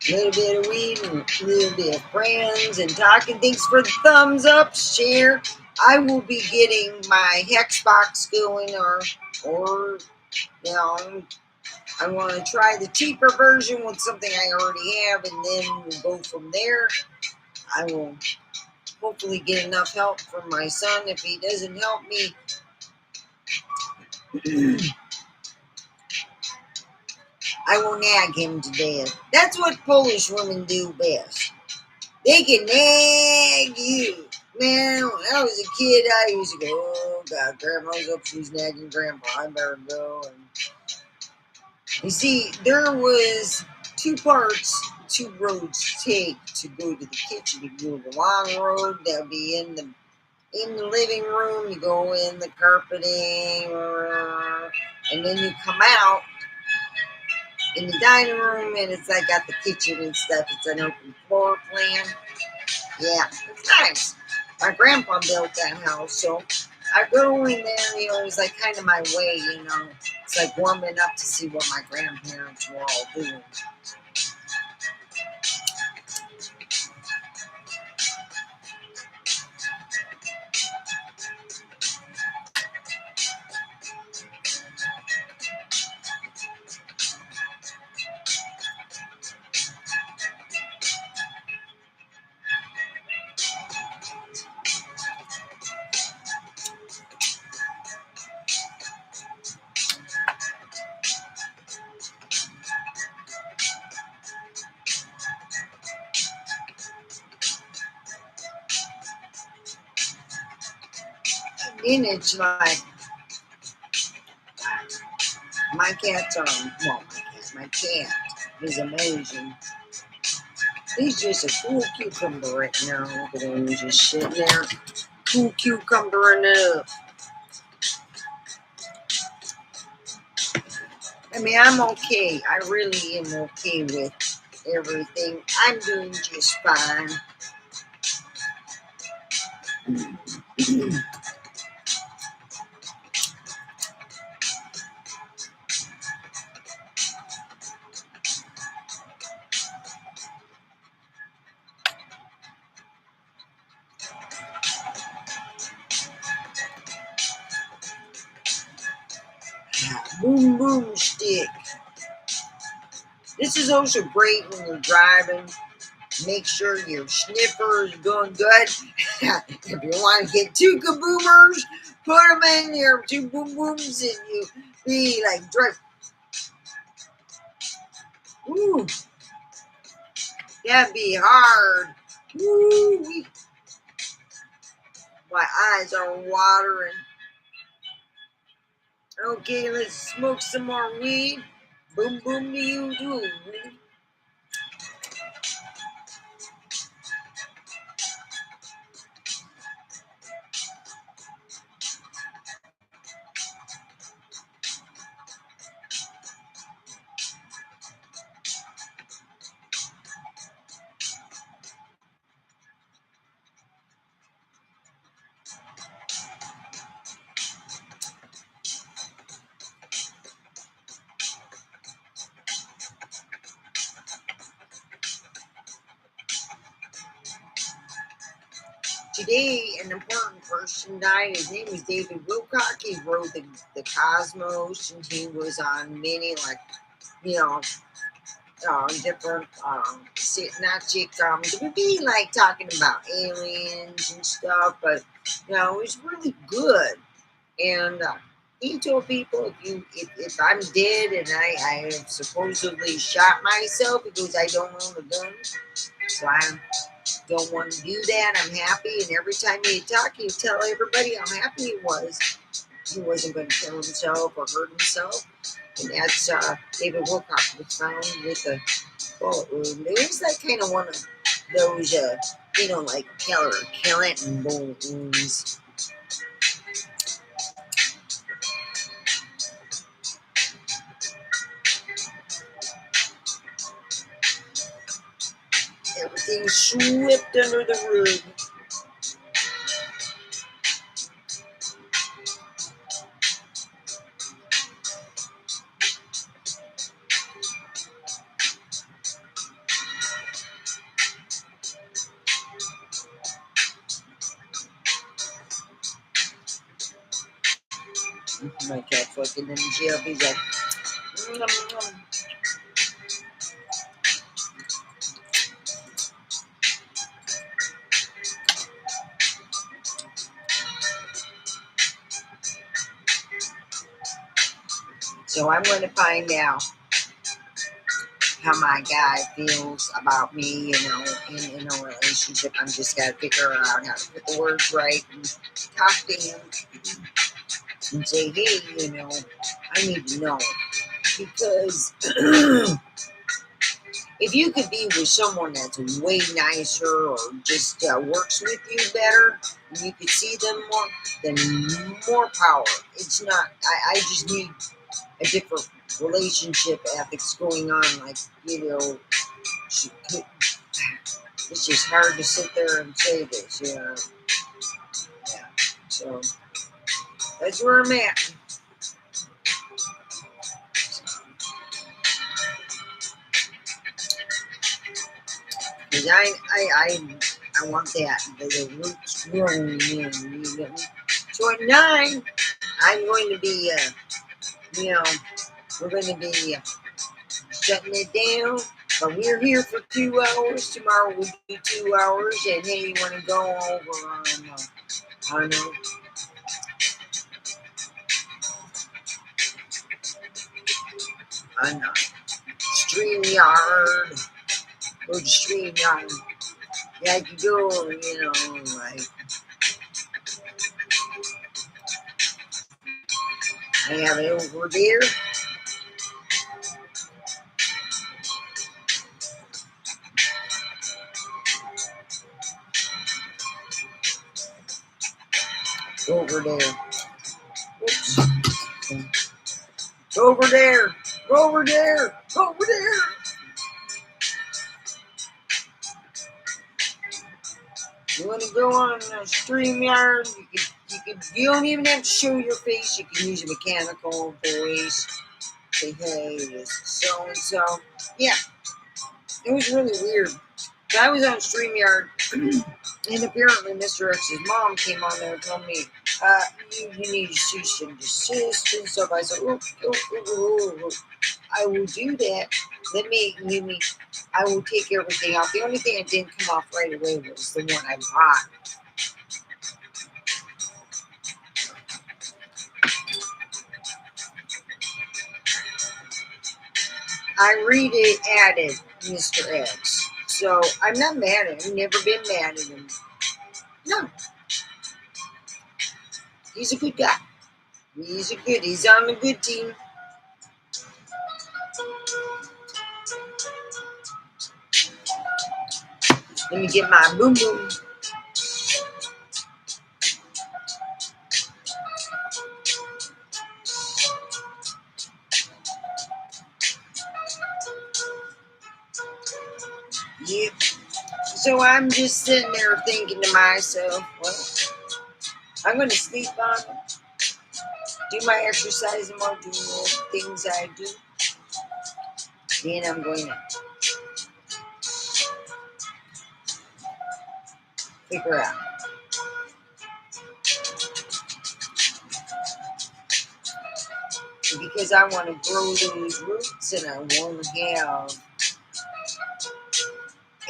A little bit of weed and a little bit of friends and talking. Thanks for the thumbs up, share. I will be getting my hex box going, or I want to try the cheaper version with something I already have, and then we'll go from there. I will hopefully get enough help from my son. If he doesn't help me, I will nag him to death. That's what Polish women do best. They can nag you. Man, when I was a kid, I used to go, "Oh, God, Grandma's up, she's nagging Grandpa. I better go." And you see, there was two roads to take to go to the kitchen. You go the long road, that would be in the living room. You go in the carpeting, and then you come out in the dining room, and it's like got the kitchen and stuff. It's an open floor plan. Yeah, it's nice. My grandpa built that house, so I go in there, it was like kind of my way, It's like warming up to see what my grandparents were all doing. And it's like, my cat's my cat is amazing. He's just a cool cucumber right now. Look at him, he's just sitting there, cool cucumbering it up. I mean, I'm okay. I really am okay with everything. I'm doing just fine. Boom boom stick. This is also great when you're driving. Make sure your sniffer is going good. If you want to get two kaboomers, put them in your two boom booms, and you be like drive. Ooh, that'd be hard. Ooh, my eyes are watering. Okay, let's smoke some more weed. Boom boom to you too. today an important person died. His name was David Wilcock. He wrote the Cosmos, and he was on many, like, you know, different not sitcoms. It would be like talking about aliens and stuff, but it was really good. And he told people, if I'm dead and I have supposedly shot myself, he goes, I don't own a gun, so I don't want to do that. I'm happy. And every time he talk, he'd tell everybody how happy he was. He wasn't going to kill himself or hurt himself. And that's David Wilcock was found with a bullet wound. It was like kind of one of those, like Clinton bullet wounds. Everything swept under the rug. My cat fucking in jail. He's like, nom, nom. So I'm going to find out how my guy feels about me, in a relationship. I'm just got to figure out how to put the words right and talk to him and say, hey, I need to know. Because if you could be with someone that's way nicer or just works with you better, you could see them more, then more power. It's not, I just need a different relationship ethics going on. Like, it's just hard to sit there and say this, Yeah. So that's where I'm at. Because I want that, the roots growing in. So at 9, I'm going to be, we're going to be shutting it down. But we're here for 2 hours. Tomorrow we'll do 2 hours. And hey, you want to go over on StreamYard. Go to StreamYard. Yeah, you go, like, I have it over there. Over there. Oops. Over there. Over there. Over there. You want to go on StreamYard? You don't even have to show your face. You can use a mechanical voice. Say, hey, this is so and so. Yeah, it was really weird. I was on StreamYard, and apparently Mr. X's mom came on there and told me, you need to cease and desist and stuff. I said, oh, I will do that. I will take everything off. The only thing that didn't come off right away was the one I bought. I added Mr. X. So I'm not mad at him. Never been mad at him. No. He's a good guy. He's on a good team. Let me get my boom boom. Yep. So I'm just sitting there thinking to myself, well, I'm going to sleep on it, do my exercise and more, do all the things I do. Then I'm going to figure out because I want to grow those roots and I want to have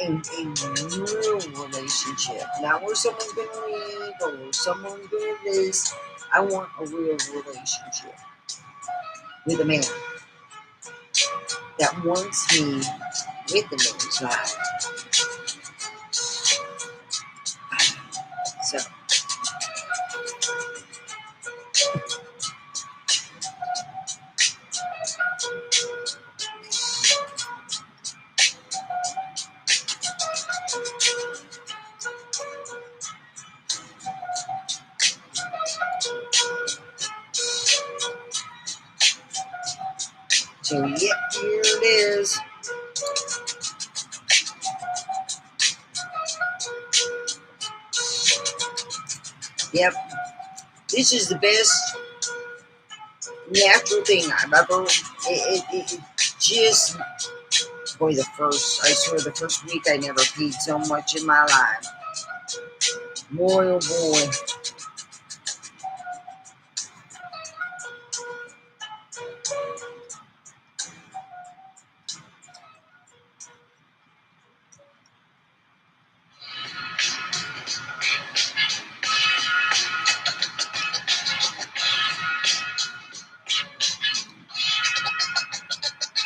a real relationship. Not where someone's going to leave or where someone's going to this. I want a real relationship with a man that wants me with the man's life. So, yep, here it is. Yep, this is the best natural thing I've ever. It just, boy, I swear, the first week I never peed so much in my life. Boy, oh boy.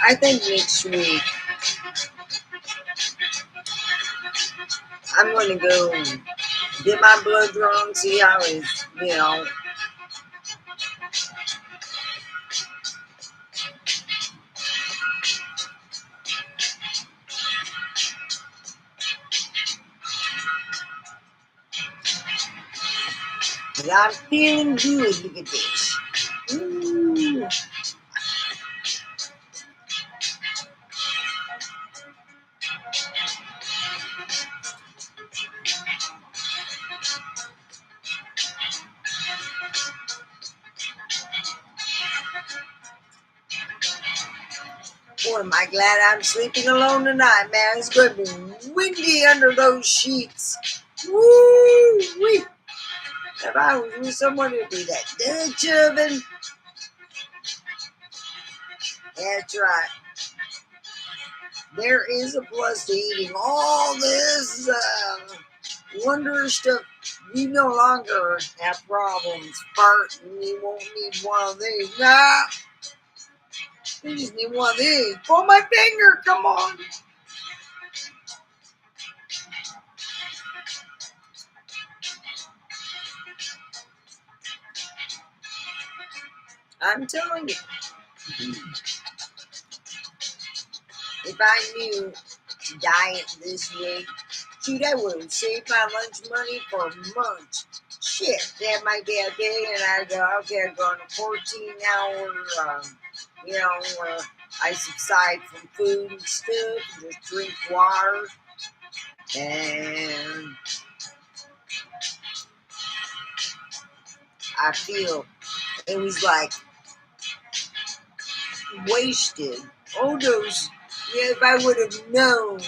I think next week I'm going to go get my blood drawn, see how it's, but I'm feeling good. Look at this. Ooh. Boy, am I glad I'm sleeping alone tonight, man. It's going to be windy under those sheets. Woo-wee. If I was with someone, it would be that Dutch oven. That's right. There is a plus to eating all this wondrous stuff. You no longer have problems farting. You won't need one of these. Nah. You just need one of these. Pull my finger. Come on. I'm telling you. If I knew to diet this way, shoot, I would have saved my lunch money for months. Shit, that might be a day, and I'd go, okay, I'm going to 14-hour, where I subside from food and stuff, and just drink water, and I feel it was like wasted. All those, if I would have known,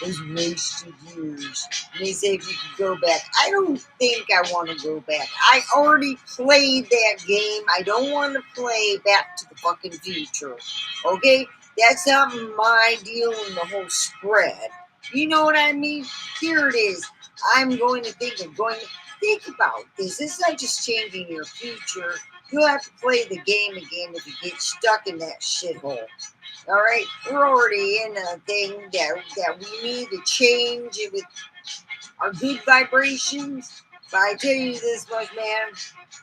those wasted years. And they say if you could go back. I don't think I want to go back. I already played that game. I don't want to play Back to the fucking Future. Okay? That's not my deal in the whole spread. You know what I mean? Here it is. I'm going to think about this. This is not just changing your future. You'll have to play the game again if you get stuck in that shithole. All right, we're already in a thing that we need to change it with our good vibrations. But I tell you this much, man,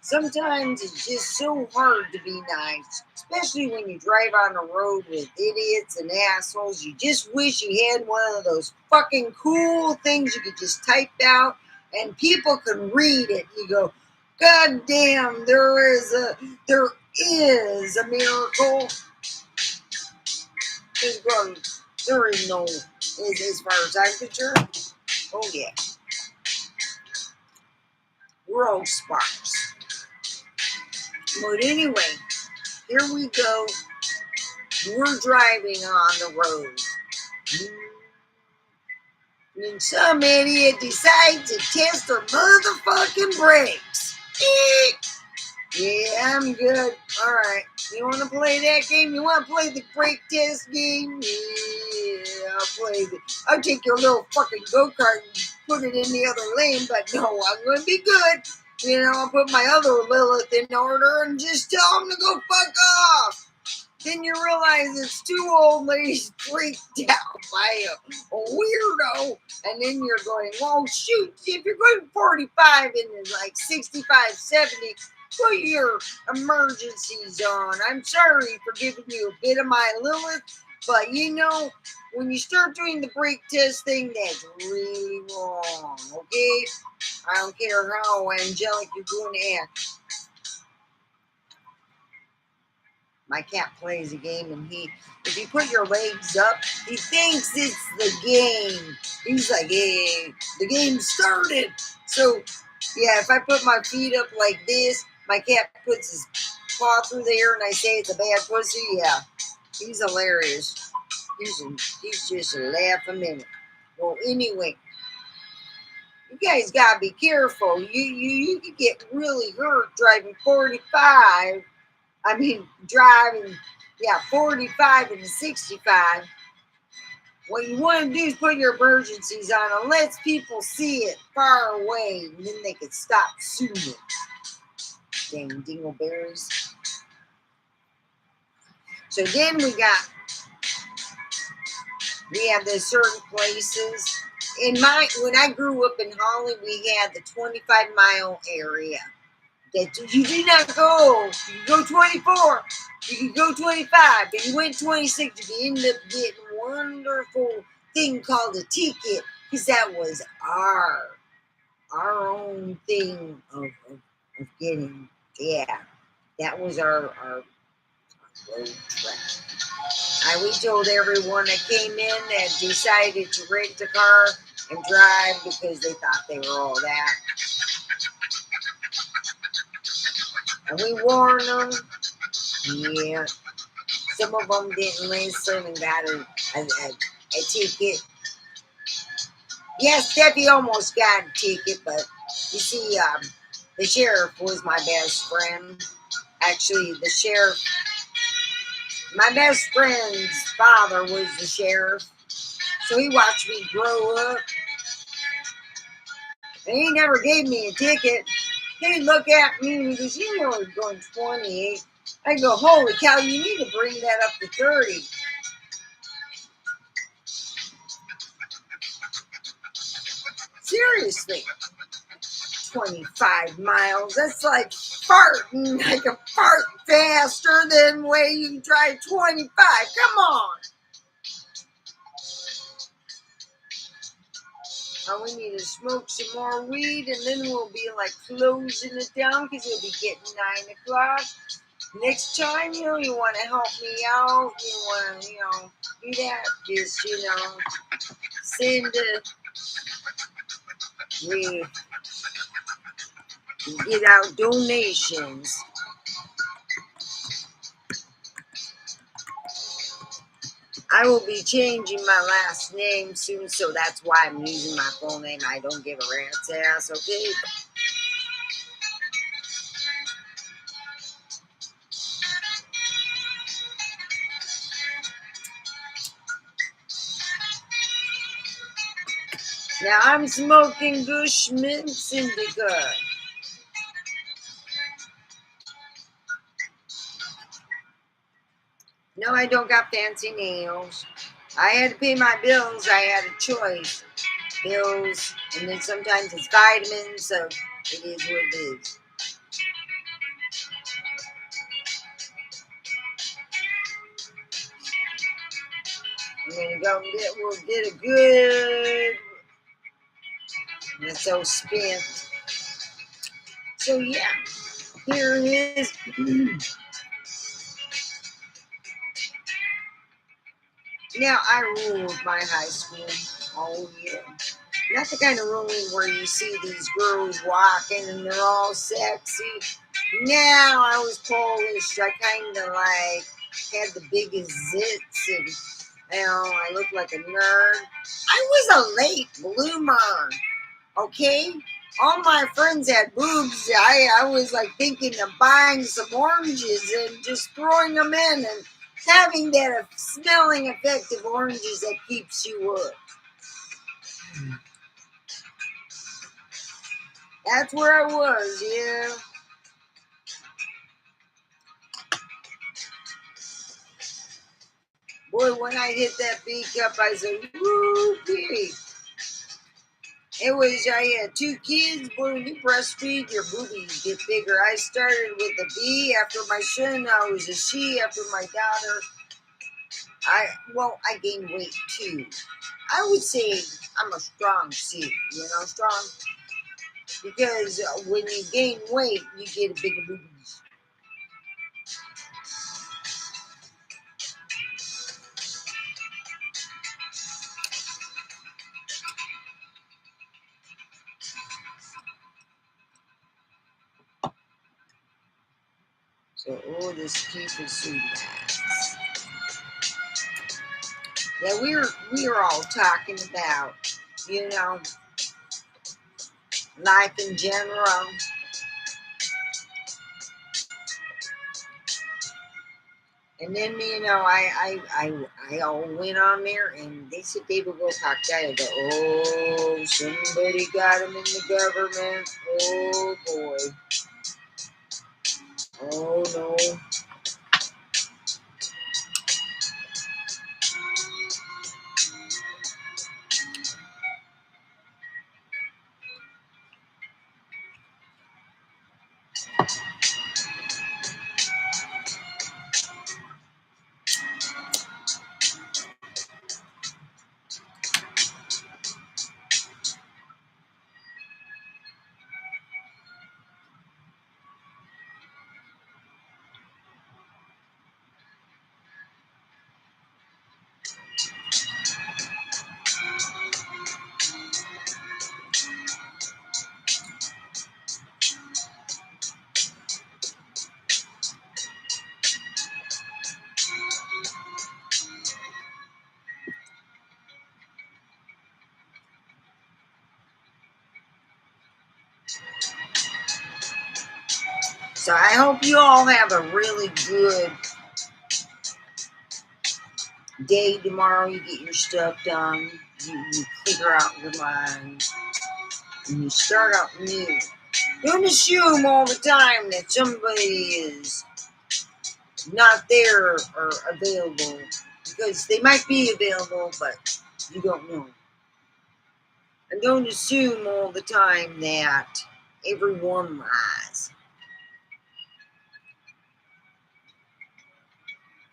sometimes it's just so hard to be nice, especially when you drive on the road with idiots and assholes. You just wish you had one of those fucking cool things you could just type out and people can read it. You go, God damn, there is a miracle. There is no, as far as I'm concerned. Oh yeah, we're all sparks. But anyway, here we go. We're driving on the road. And some idiot decides to test their motherfucking brakes. Yeah, I'm good. All right. You want to play that game? You want to play the break test game? Yeah, I'll play it. I'll take your little fucking go-kart and put it in the other lane, but no, I'm going to be good. You know, I'll put my other Lilith in order and just tell them to go fuck off. Then you realize it's two old ladies freaked out by a weirdo. And then you're going, well, shoot, if you're going 45 and like 65, 70, put your emergencies on. I'm sorry for giving you a bit of my Lilith, but you know, when you start doing the brake test thing, that's really wrong, okay? I don't care how angelic you're going to act. My cat plays a game, and if you put your legs up, he thinks it's the game. He's like, hey, the game started. So, yeah, if I put my feet up like this, my cat puts his paw through the air, and I say it's a bad pussy. Yeah, he's hilarious. He's just a laugh a minute. Well, anyway, you guys gotta be careful. You could get really hurt driving 45. I mean, driving, 45 and 65. What you want to do is put your emergencies on and let people see it far away, and then they can stop shooting. Dang dingleberries. So then we have the certain places. When I grew up in Holly, we had the 25-mile area. That you did not go. You could go 24. You could go 25. If you went 26, you could end up getting a wonderful thing called a ticket, because that was our own thing of getting. Yeah, that was our road trip. We told everyone that came in that decided to rent a car and drive because they thought they were all that. And we warned them. Yeah. Some of them didn't listen and got a ticket. Yes, Steffi almost got a ticket, but you see, the sheriff was my best friend. Actually, the sheriff, my best friend's father was the sheriff. So he watched me grow up. And he never gave me a ticket. He'd look at me and he goes, you know, you're going 28. I go, holy cow, you need to bring that up to 30. Seriously. 25 miles. That's like farting. I can fart faster than way you drive 25. Come on. We need to smoke some more weed, and then we'll be like closing it down because it'll be getting 9 o'clock. Next time, you want to help me out, you want to, do that, just, send we get out donations. I will be changing my last name soon, so that's why I'm using my full name. I don't give a rat's ass, okay? Now I'm smoking Bushmint Indica. No, I don't got fancy nails. I had to pay my bills. I had a choice. Bills, and then sometimes it's vitamins, so it is what it is. I'm gonna go we'll get a good, it's so spent. So yeah, here it is. Now I ruled my high school all year. Not the kind of ruling where you see these girls walking and they're all sexy. Now I was Polish. I kind of like had the biggest zits and I looked like a nerd. I was a late bloomer. Okay? all my friends had boobs. I was like thinking of buying some oranges and just throwing them in and having that smelling effect of oranges that keeps you up. That's where I was, yeah. Boy, when I hit that B cup, I said, woo, pee. It was, I had 2 kids. Boy, when you breastfeed, your boobies get bigger. I started with a B after my son. I was a C after my daughter. I gained weight too. I would say I'm a strong C, strong. Because when you gain weight, you get a bigger boobies. So, this keep is so nice. Yeah, we were all talking about, life in general. And then, I all went on there and they said they would go talk to I go, oh, somebody got him in the government. Oh, boy. Oh, no. So I hope you all have a really good day tomorrow. You get your stuff done. You clear out your mind. And you start out new. Don't assume all the time that somebody is not there or available. Because they might be available, but you don't know. And don't assume all the time that everyone lies.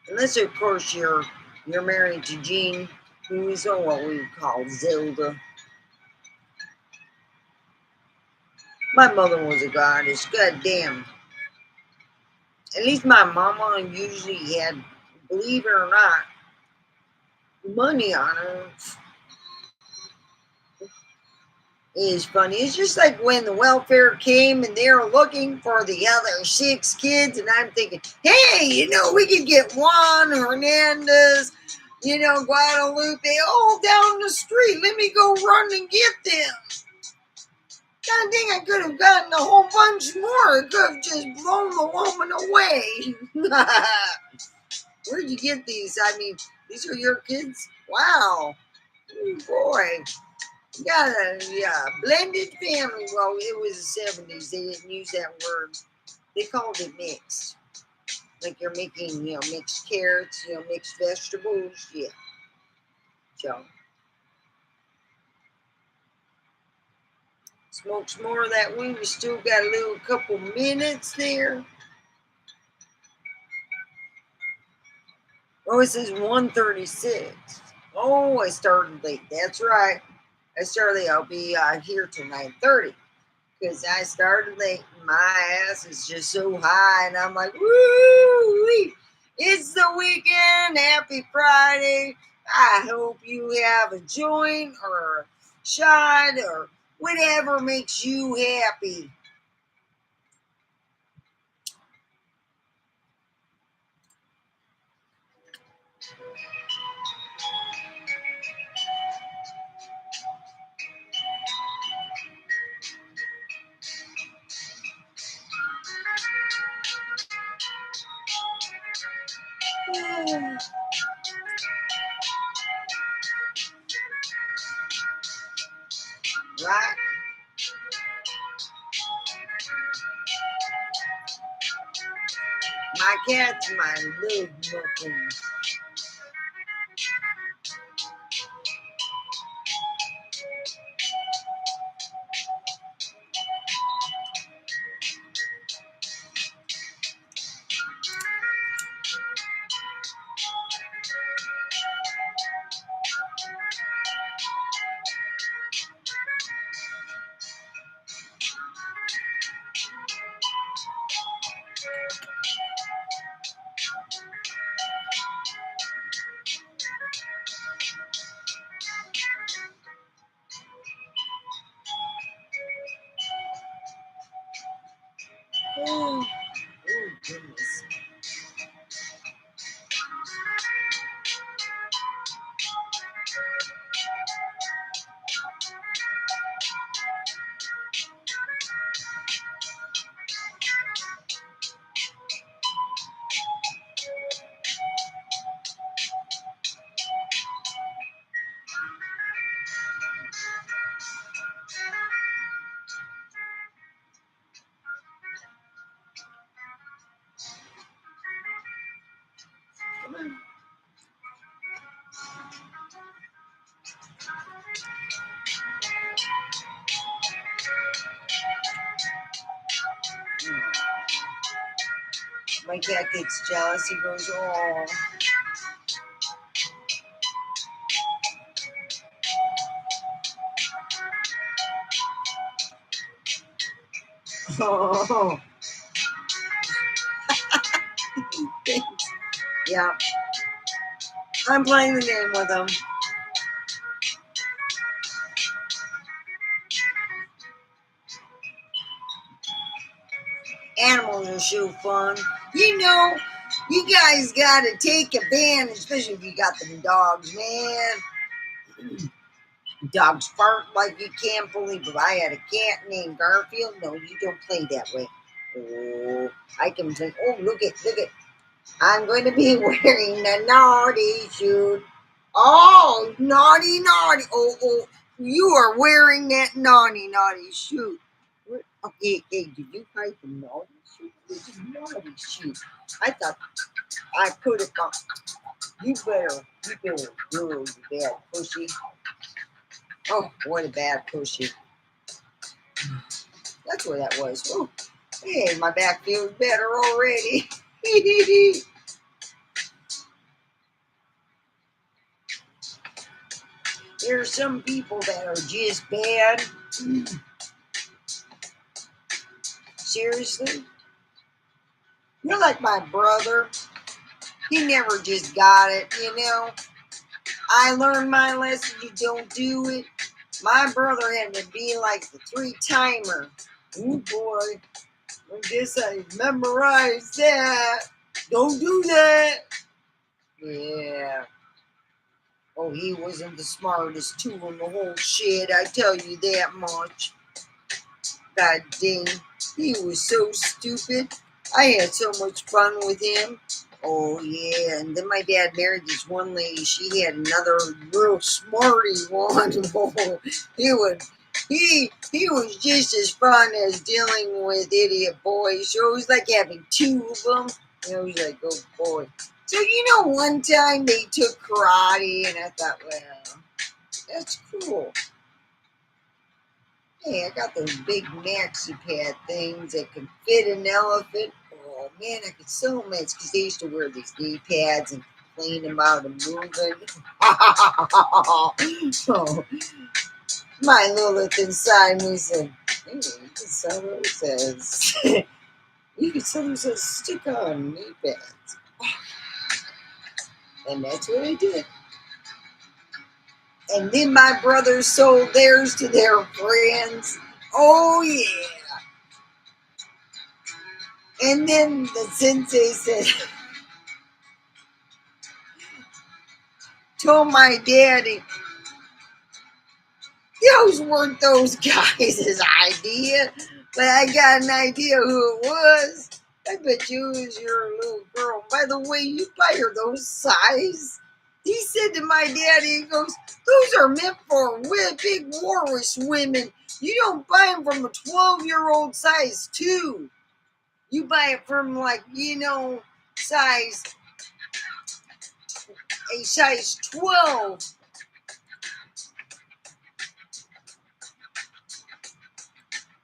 Unless, of course, you're married to Jean, who is what we would call Zelda. My mother was a goddess, goddamn. At least my mama usually had, believe it or not, money on her. It's funny. It's just like when the welfare came and they were looking for the other 6 kids, and I'm thinking, hey, we could get Juan Hernandez, Guadalupe, all down the street. Let me go run and get them. God dang, I could have gotten a whole bunch more. I could have just blown the woman away. Where'd you get these? I mean, these are your kids? Wow. Oh, boy. Got a blended family. Well, it was the 70s. They didn't use that word. They called it mixed. Like you're making, mixed carrots, mixed vegetables. Yeah. So, smoke some more of that weed. We still got a little couple minutes there. Oh, it says 1:36. Oh, I started late. That's right. I started late. I'll be here till 9:30 because I started late. My ass is just so high, and I'm like, woo! It's the weekend. Happy Friday. I hope you have a joint or a shot or whatever makes you happy. Right? My cat's my little muffin. Oh, goodness. Come on. My cat gets jealous. He goes, oh. Oh. Yeah. I'm playing the game with him. Animals are so fun. You know, you guys gotta take advantage, especially if you got them dogs, man. Dogs bark like you can't believe it. I had a cat named Garfield. No, you don't play that way. Oh, I can think. Oh, look it. I'm going to be wearing the naughty shoe. Oh, naughty. Oh, you are wearing that naughty shoe. Oh, hey, did you hide the naughty shoe? This is naughty shoe. I thought I put it on. You better go, you bad pussy. Oh, what a bad pussy. That's where that was. Oh, hey, my back feels better already. There are some people that are just bad. Seriously? You're like my brother. He never just got it, you know. I learned my lesson. You don't do it. My brother had to be like the 3-timer. Oh boy. I guess I memorized that. Don't do that. Yeah. Oh, he wasn't the smartest tool in the whole shit. I tell you that much. God dang. He was so stupid. I had so much fun with him. Oh yeah, and then my dad married this one lady. She had another real smarty one. Oh, he was just as fun as dealing with idiot boys. So it was like having 2 of them. And I was like, oh boy. So one time they took karate, and I thought, well, that's cool. Hey, I got those big maxi pad things that can fit an elephant. Oh man, I could sell them. It's because they used to wear these knee pads and clean them out and moving. So my Lilith inside me said, hey, you can sell those as you can sell those as stick-on knee pads. And that's what I did. And then my brothers sold theirs to their friends. Oh yeah. And then the sensei said, told my daddy, those weren't those guys' idea, but I got an idea who it was. I bet you as your little girl. By the way, you buy her those size. He said to my daddy, he goes, those are meant for big walrus women. You don't buy them from a 12-year-old size 2. You buy it from size a size 12.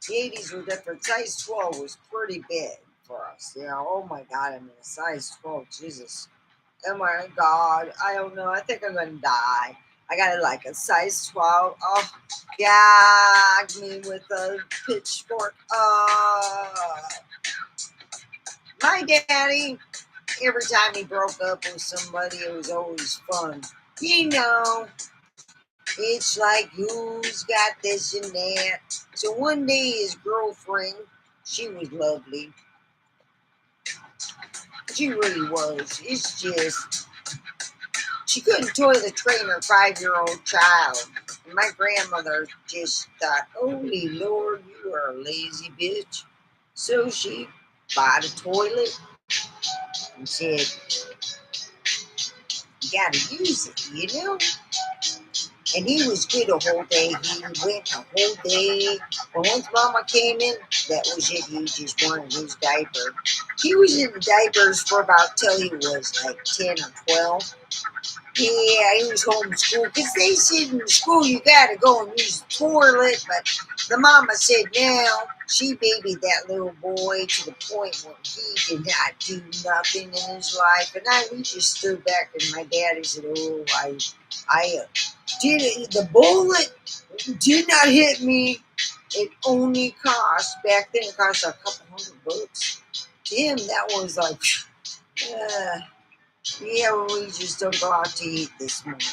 The 80s were different. Size 12 was pretty big for us. Oh my God, I'm in a size 12. Jesus. Oh my God. I don't know. I think I'm going to die. I got like a size 12. Oh, gag me with a pitchfork. My daddy, every time he broke up with somebody, it was always fun. It's like who's got this and that. So one day his girlfriend, she was lovely. She really was. It's just, she couldn't toilet train her 5-year-old child. And my grandmother just thought, holy Lord, you are a lazy bitch. So she bought a toilet and said, you gotta use it. And he was good a whole day. He went a whole day. But once Mama came in, that was it. He just wanted his diaper. He was in diapers for about till he was like 10 or 12. Yeah, he was homeschooled because they said in school you gotta go and use the toilet. But the mama said no. She babied that little boy to the point where he did not do nothing in his life. And we just stood back, and my daddy said, "Oh, I did it. The bullet did not hit me. It only cost back then. It cost a couple $100. To him, that was like, yeah, we just don't go out to eat this morning."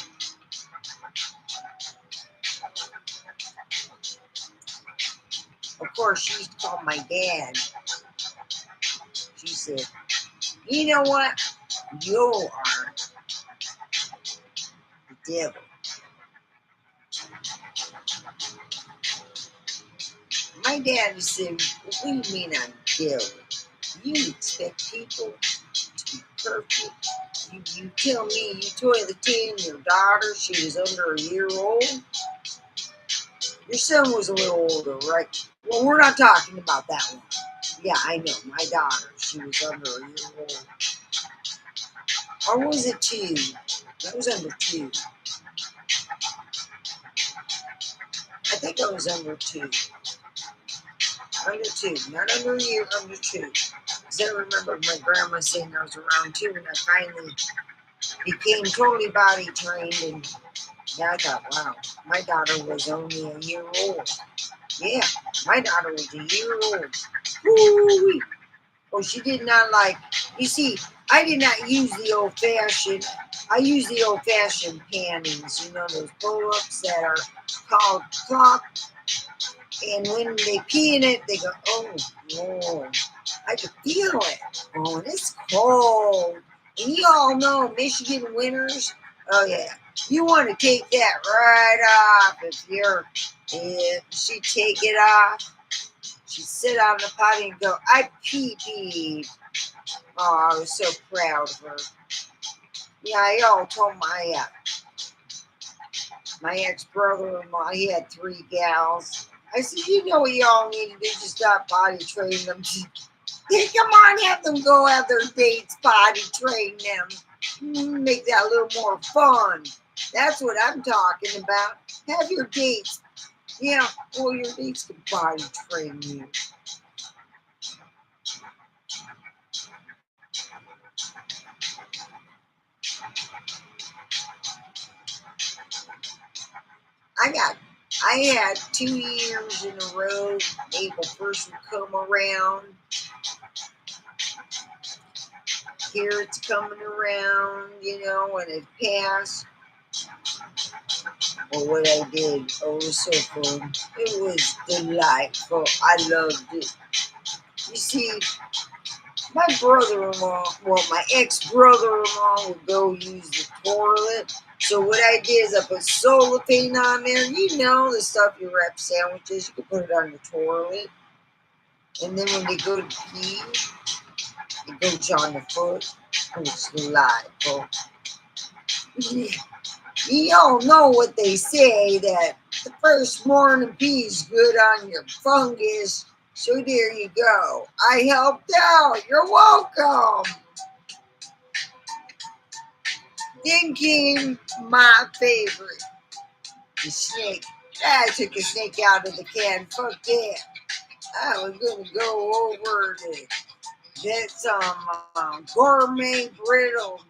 Of course, she called my dad. She said, "You know what? You are the devil." My dad said, "What do you mean I'm the devil? You expect people to be perfect? You tell me you toileted your daughter, she was under a year old? Your son was a little older, right? Well, we're not talking about that one. Yeah, I know. My daughter, she was under a year old. Or was it 2? That was under 2. I think I was under 2. Under 2. Not under a year, under 2. Because I remember my grandma saying I was around 2, and I finally became totally body trained. And I thought, wow, my daughter was only a year old. Yeah, my daughter was a year old. Woo-wee. Oh, she did not like, you see, I did not use the old-fashioned, I use the old-fashioned panties, those pull-ups that are called clock, and when they pee in it, they go, oh, Lord, I could feel it. Oh, and it's cold. And you all know Michigan winters, oh yeah, you want to take that right off. If she take it off, she'd sit on the potty and go, I pee-peed. Oh, I was so proud of her. Yeah, I all told my ex-brother-in-law, he had 3 gals. I said, you know what y'all need to do? Just stop body training them. Hey, come on, have them go have their dates, body train them. Make that a little more fun. That's what I'm talking about. Have your dates. Yeah, well, your dates can body train you. I had 2 years in a row, April 1st would come around. Here it's coming around, and it passed. Well, what I did, oh, it was so fun. It was delightful. I loved it. You see, my brother-in-law, well, my ex-brother-in-law would go use the toilet. So what I did is I put cellophane on there. The stuff you wrap sandwiches. You can put it on the toilet. And then when they go to pee, goes on the foot. It's delightful. You all know what they say, that the first morning pee is good on your fungus. So there you go. I helped out. You're welcome. Then came my favorite, the snake. I took a snake out of the can. Fuck that. I was gonna go over to get some gourmet brittle.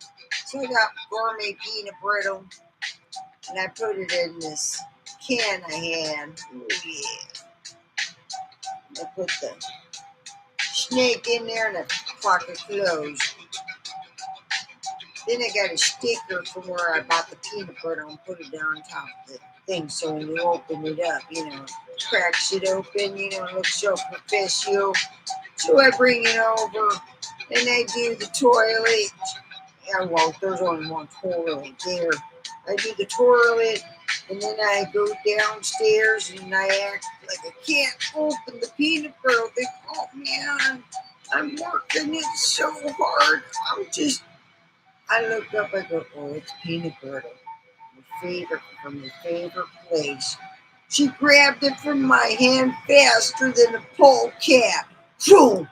So I got gourmet peanut brittle, and I put it in this can I had. Oh yeah. I put the snake in there and I clock it closed. Then I got a sticker from where I bought the peanut butter and put it down on top of the thing, so when you open it up, cracks it open, it looks so professional. So I bring it over and I do the toilet. Yeah, well, there's only one toilet there. I do the toilet and then I go downstairs and I act like I can't open the peanut butter. They call me on. I'm working it so hard. I look up, I go, oh, it's peanut butter. From your favorite place. She grabbed it from my hand faster than a polecat. Boom!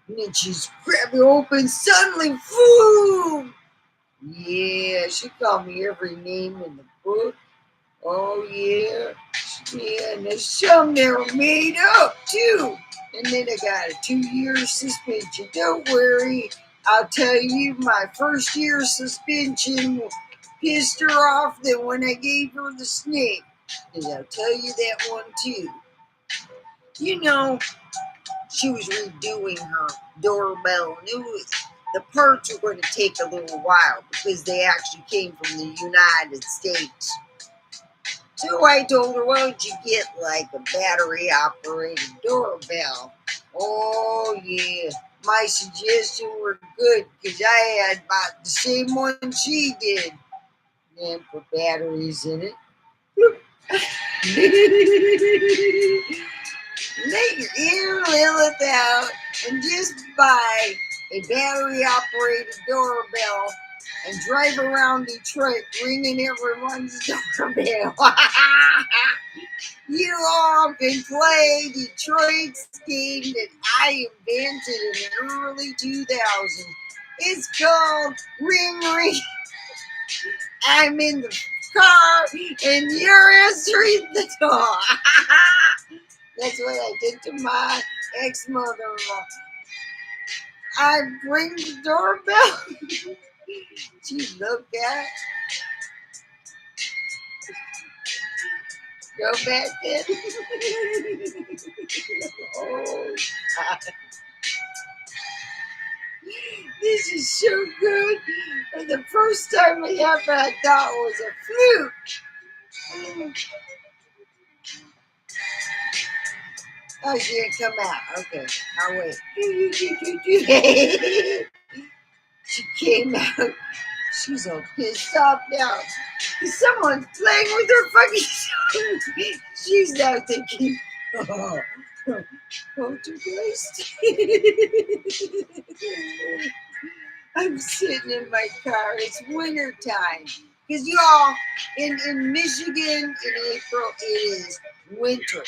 And then she's grabbed it open suddenly. Boom! Yeah, she called me every name in the book. Oh, yeah. Yeah, and there's some that were made up, too. And then I got a 2-year suspension. Don't worry. I'll tell you, my first year suspension pissed her off than when I gave her the snake. And I'll tell you that one, too. She was redoing her doorbell. And the parts were going to take a little while because they actually came from the United States. So I told her, why don't you get like a battery operated doorbell? Oh yeah, my suggestions were good because I had bought the same one she did and put batteries in it. Let your ear Lilith out and just buy a battery operated doorbell and drive around Detroit ringing everyone's doorbell. You all can play Detroit's game that I invented in the early 2000s. It's called Ring Ring. I'm in the car and you're answering the door. That's what I did to my ex-mother-in-law. I ring the doorbell. She looked at it. Go back in. Oh, God. This is so good. And the first time I ever thought was a fluke. Oh, she didn't come out. Okay, I'll wait. She came out. She's all pissed off now. Someone's playing with her fucking phone. She's now thinking, oh, poltergeist. I'm sitting in my car. It's winter time. Because y'all, in Michigan in April, it is winter.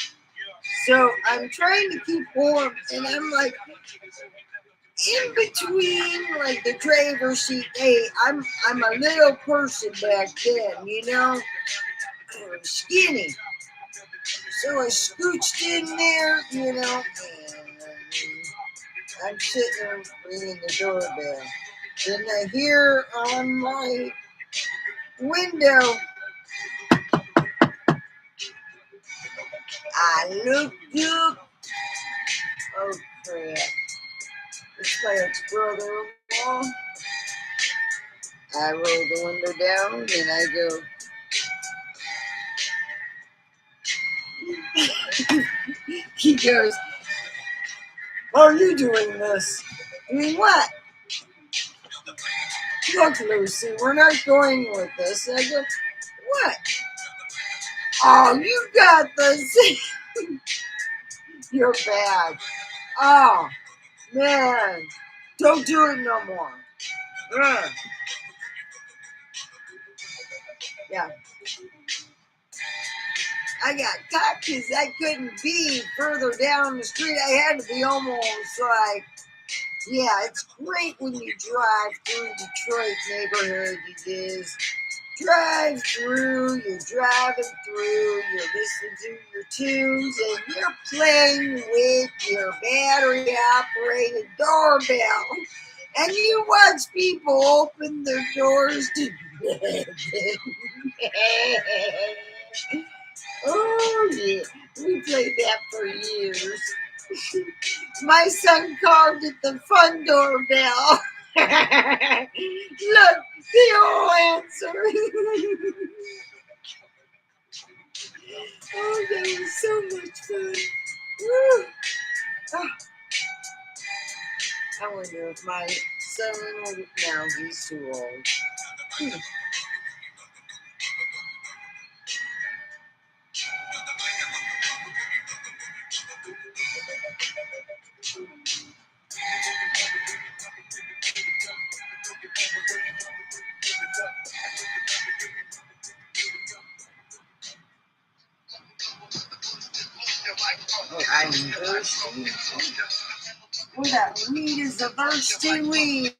So I'm trying to keep warm, and I'm like in between, like the driver's seat. Hey, I'm a little person back then, skinny. So I scooched in there, and I'm sitting there ringing the doorbell. Then I hear on my window, I looked up. Oh crap! It's my ex-brother-in-law. I roll the window down and I go. He goes, "How are you doing this?" Doing what? Look, Lucy, we're not going with this. I go, what? Oh, you got this. You're bad. Oh, man. Don't do it no more. Ugh. Yeah. I got caught because I couldn't be further down the street. I had to be almost like, yeah, it's great when you drive through Detroit neighborhood. It is. Drive through, you're driving through, you're listening to your tunes, and you're playing with your battery operated doorbell. And you watch people open their doors to oh yeah, we played that for years. My son called it the fun doorbell. Look, he'll answer. Oh, that was so much fun. Woo. Oh, I wonder if my son will, now he's too old. Oh, I'm thirsty. Oh, that weed is a thirsty weed.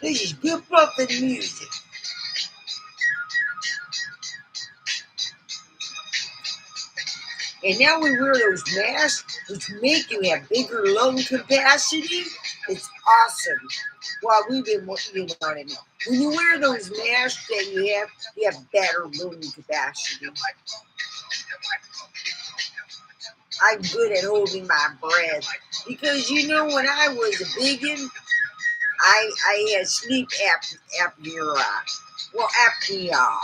This is good pumping music. And now we wear those masks, which make you have bigger lung capacity. It's awesome. Well, we've been, you know what I mean. When you wear those masks that you have better lung capacity. I'm good at holding my breath. Because, you know, when I was a biggin, I had sleep apnea. Well, apnea.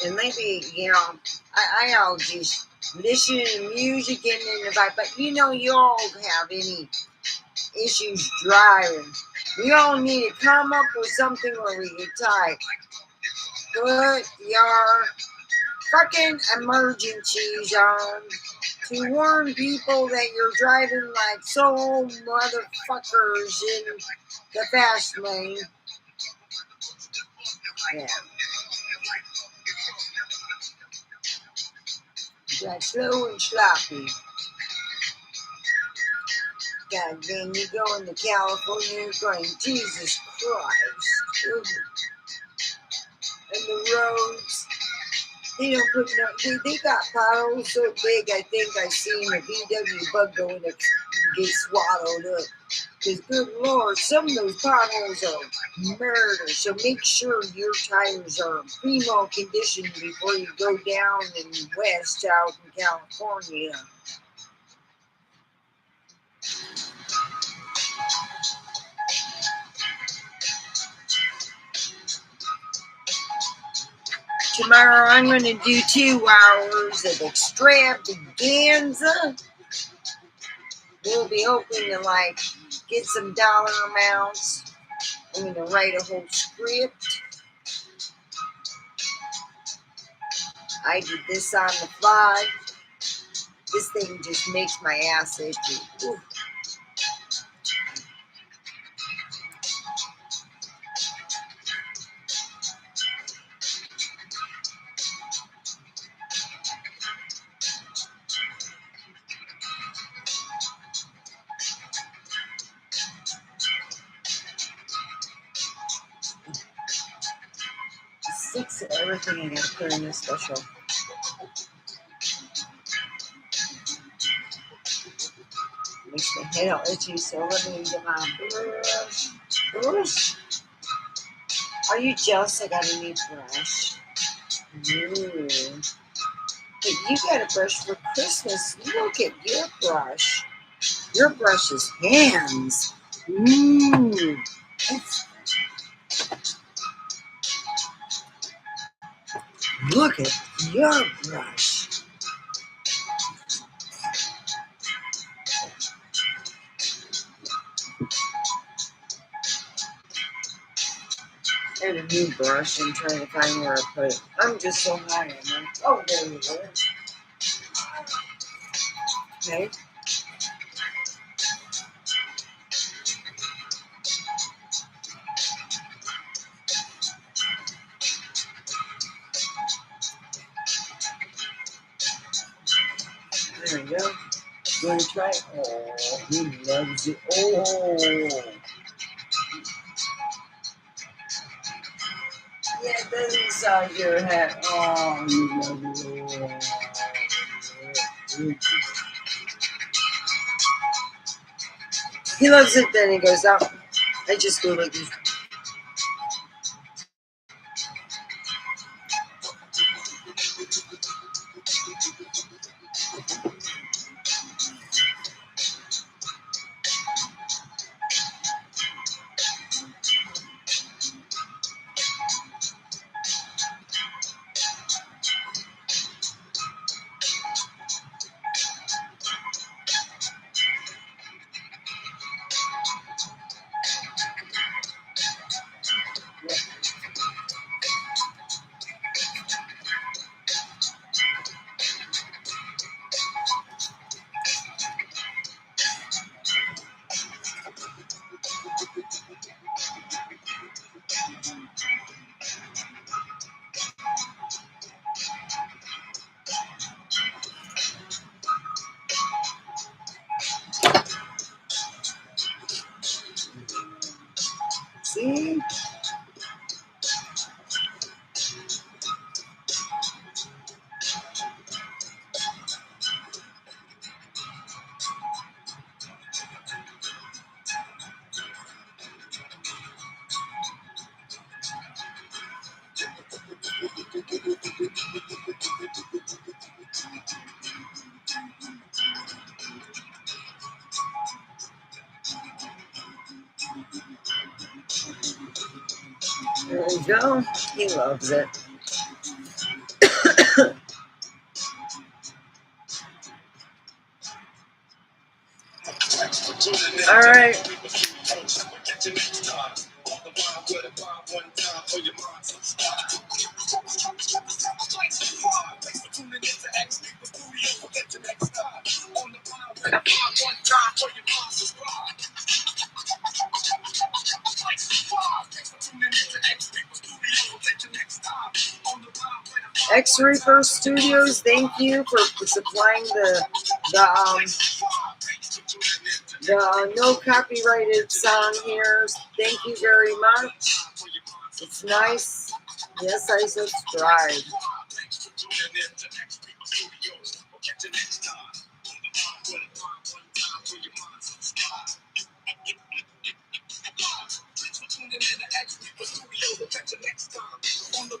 And maybe, you know, I'll just listen to music and then if but you know, you all have any issues driving. We all need to come up with something where we can type, put your fucking emergencies on to warn people that you're driving like so motherfuckers in the fast lane. Yeah. Drive slow and sloppy. God damn, you're going to California, you're going, Jesus Christ. the roads. They don't put no. They got potholes so big. I think I seen a VW bug going to get swallowed up. Because good Lord, some of those potholes are murder. So make sure your tires are in primo condition before you go down and west out in California. Tomorrow I'm going to do 2 hours of extravaganza. We'll be hoping to get some dollar amounts. I'm going to write a whole script. I did this on the fly. This thing just makes my ass itchy. Ooh. Six of everything I gotta put in this special. Makes my head all itchy, so let me get my brush. Are you jealous I got a new brush? Ooh. Hey, you got a brush for Christmas. Look at your brush. Your brush is hands. Ooh. Look at your brush. And a new brush and trying to find where I put it. I'm just so high on it. Oh, there you go. Okay. There we go. You want to try it? Oh, he loves it. Oh. Yeah, it doesn't sound your hat. Oh, you love it. Oh. He loves it, then he goes out. I just go like this. See? There we go. He loves it. All right. X Reaper Studios, thank you for supplying the no copyrighted song here. Thank you very much. It's nice. Yes, I subscribe. Thanks for tuning in to X People Studios. I'll catch you next time. On the bomb, where the bomb, one time for your mind, subscribe. Thanks for tuning in to X People Studios. I'll catch you next time. On the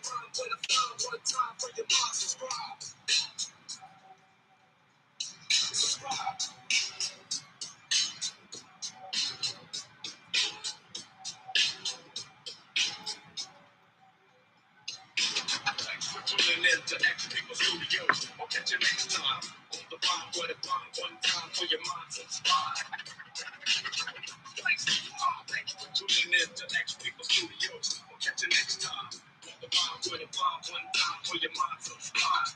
bomb, where the bomb, one time for your mind, subscribe.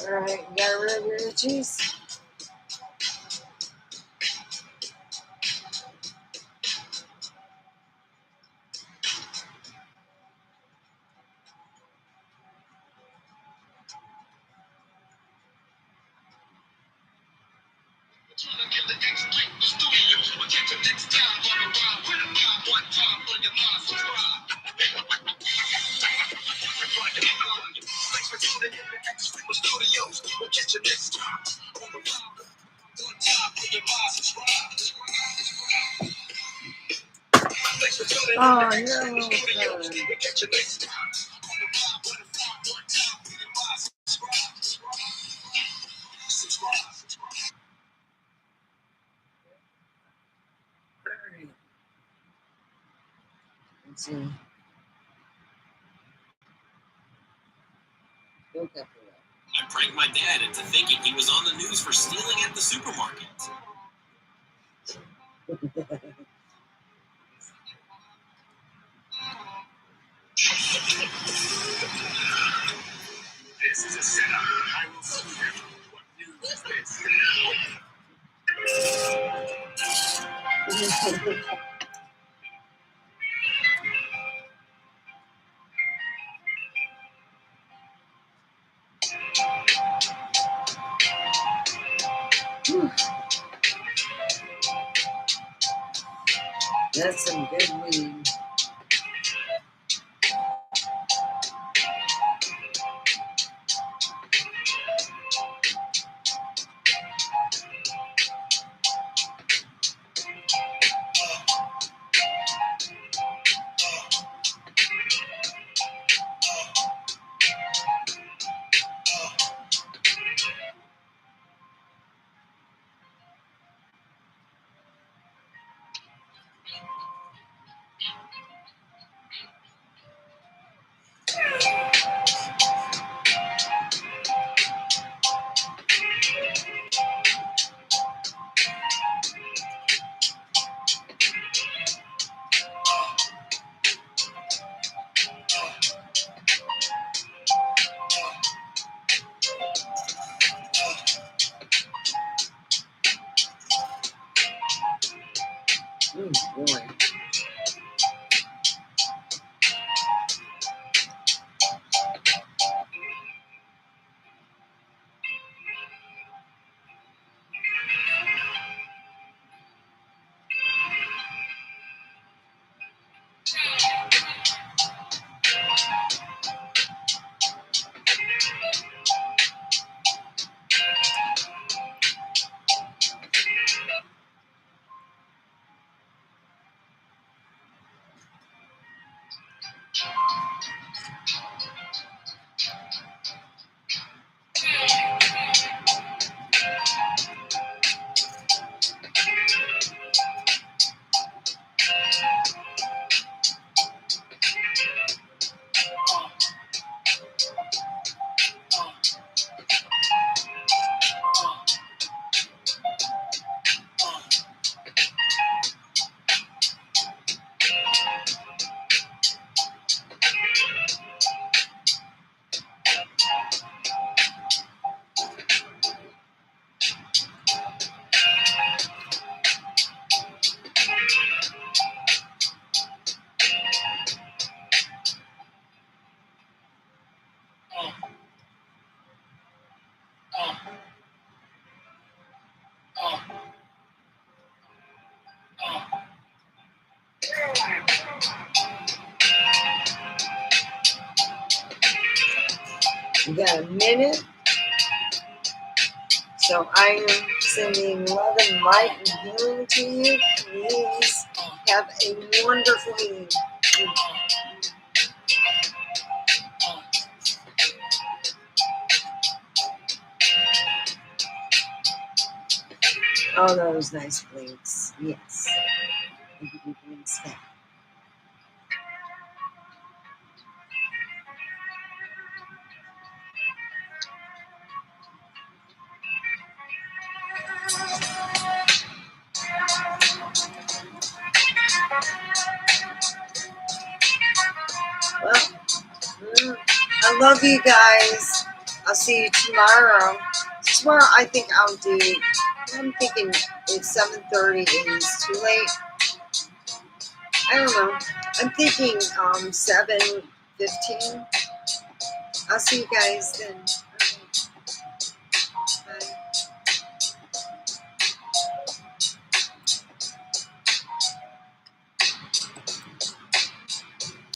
All right, you got rid of your itchies? Tuning in to X People Studios. I'll catch you next time. On the bomb, where the bomb, one time for your mind, subscribe. Thanks for tuning in to X People Studios. We'll catch you next time. On the bomb, one time for your mind, subscribe. Thanks for tuning in Oh, to X you're a People little Studios. fun. We'll catch you next time. On the bomb, one time for your mind, subscribe. All right. Let's see. Woke up for I pranked my dad into thinking he was on the news for stealing at the supermarket. that. This is a setup. I will see them. What news is this? That's some good weed. We got a minute. So I am sending love and light and healing to you. Please have a wonderful evening. Oh, those nice blinks. Yes. I'll give you blinks back. Well, I love you guys. I'll see you tomorrow. Tomorrow, I think I'm thinking if 7:30 is too late. I don't know. I'm thinking 7:15. I'll see you guys then.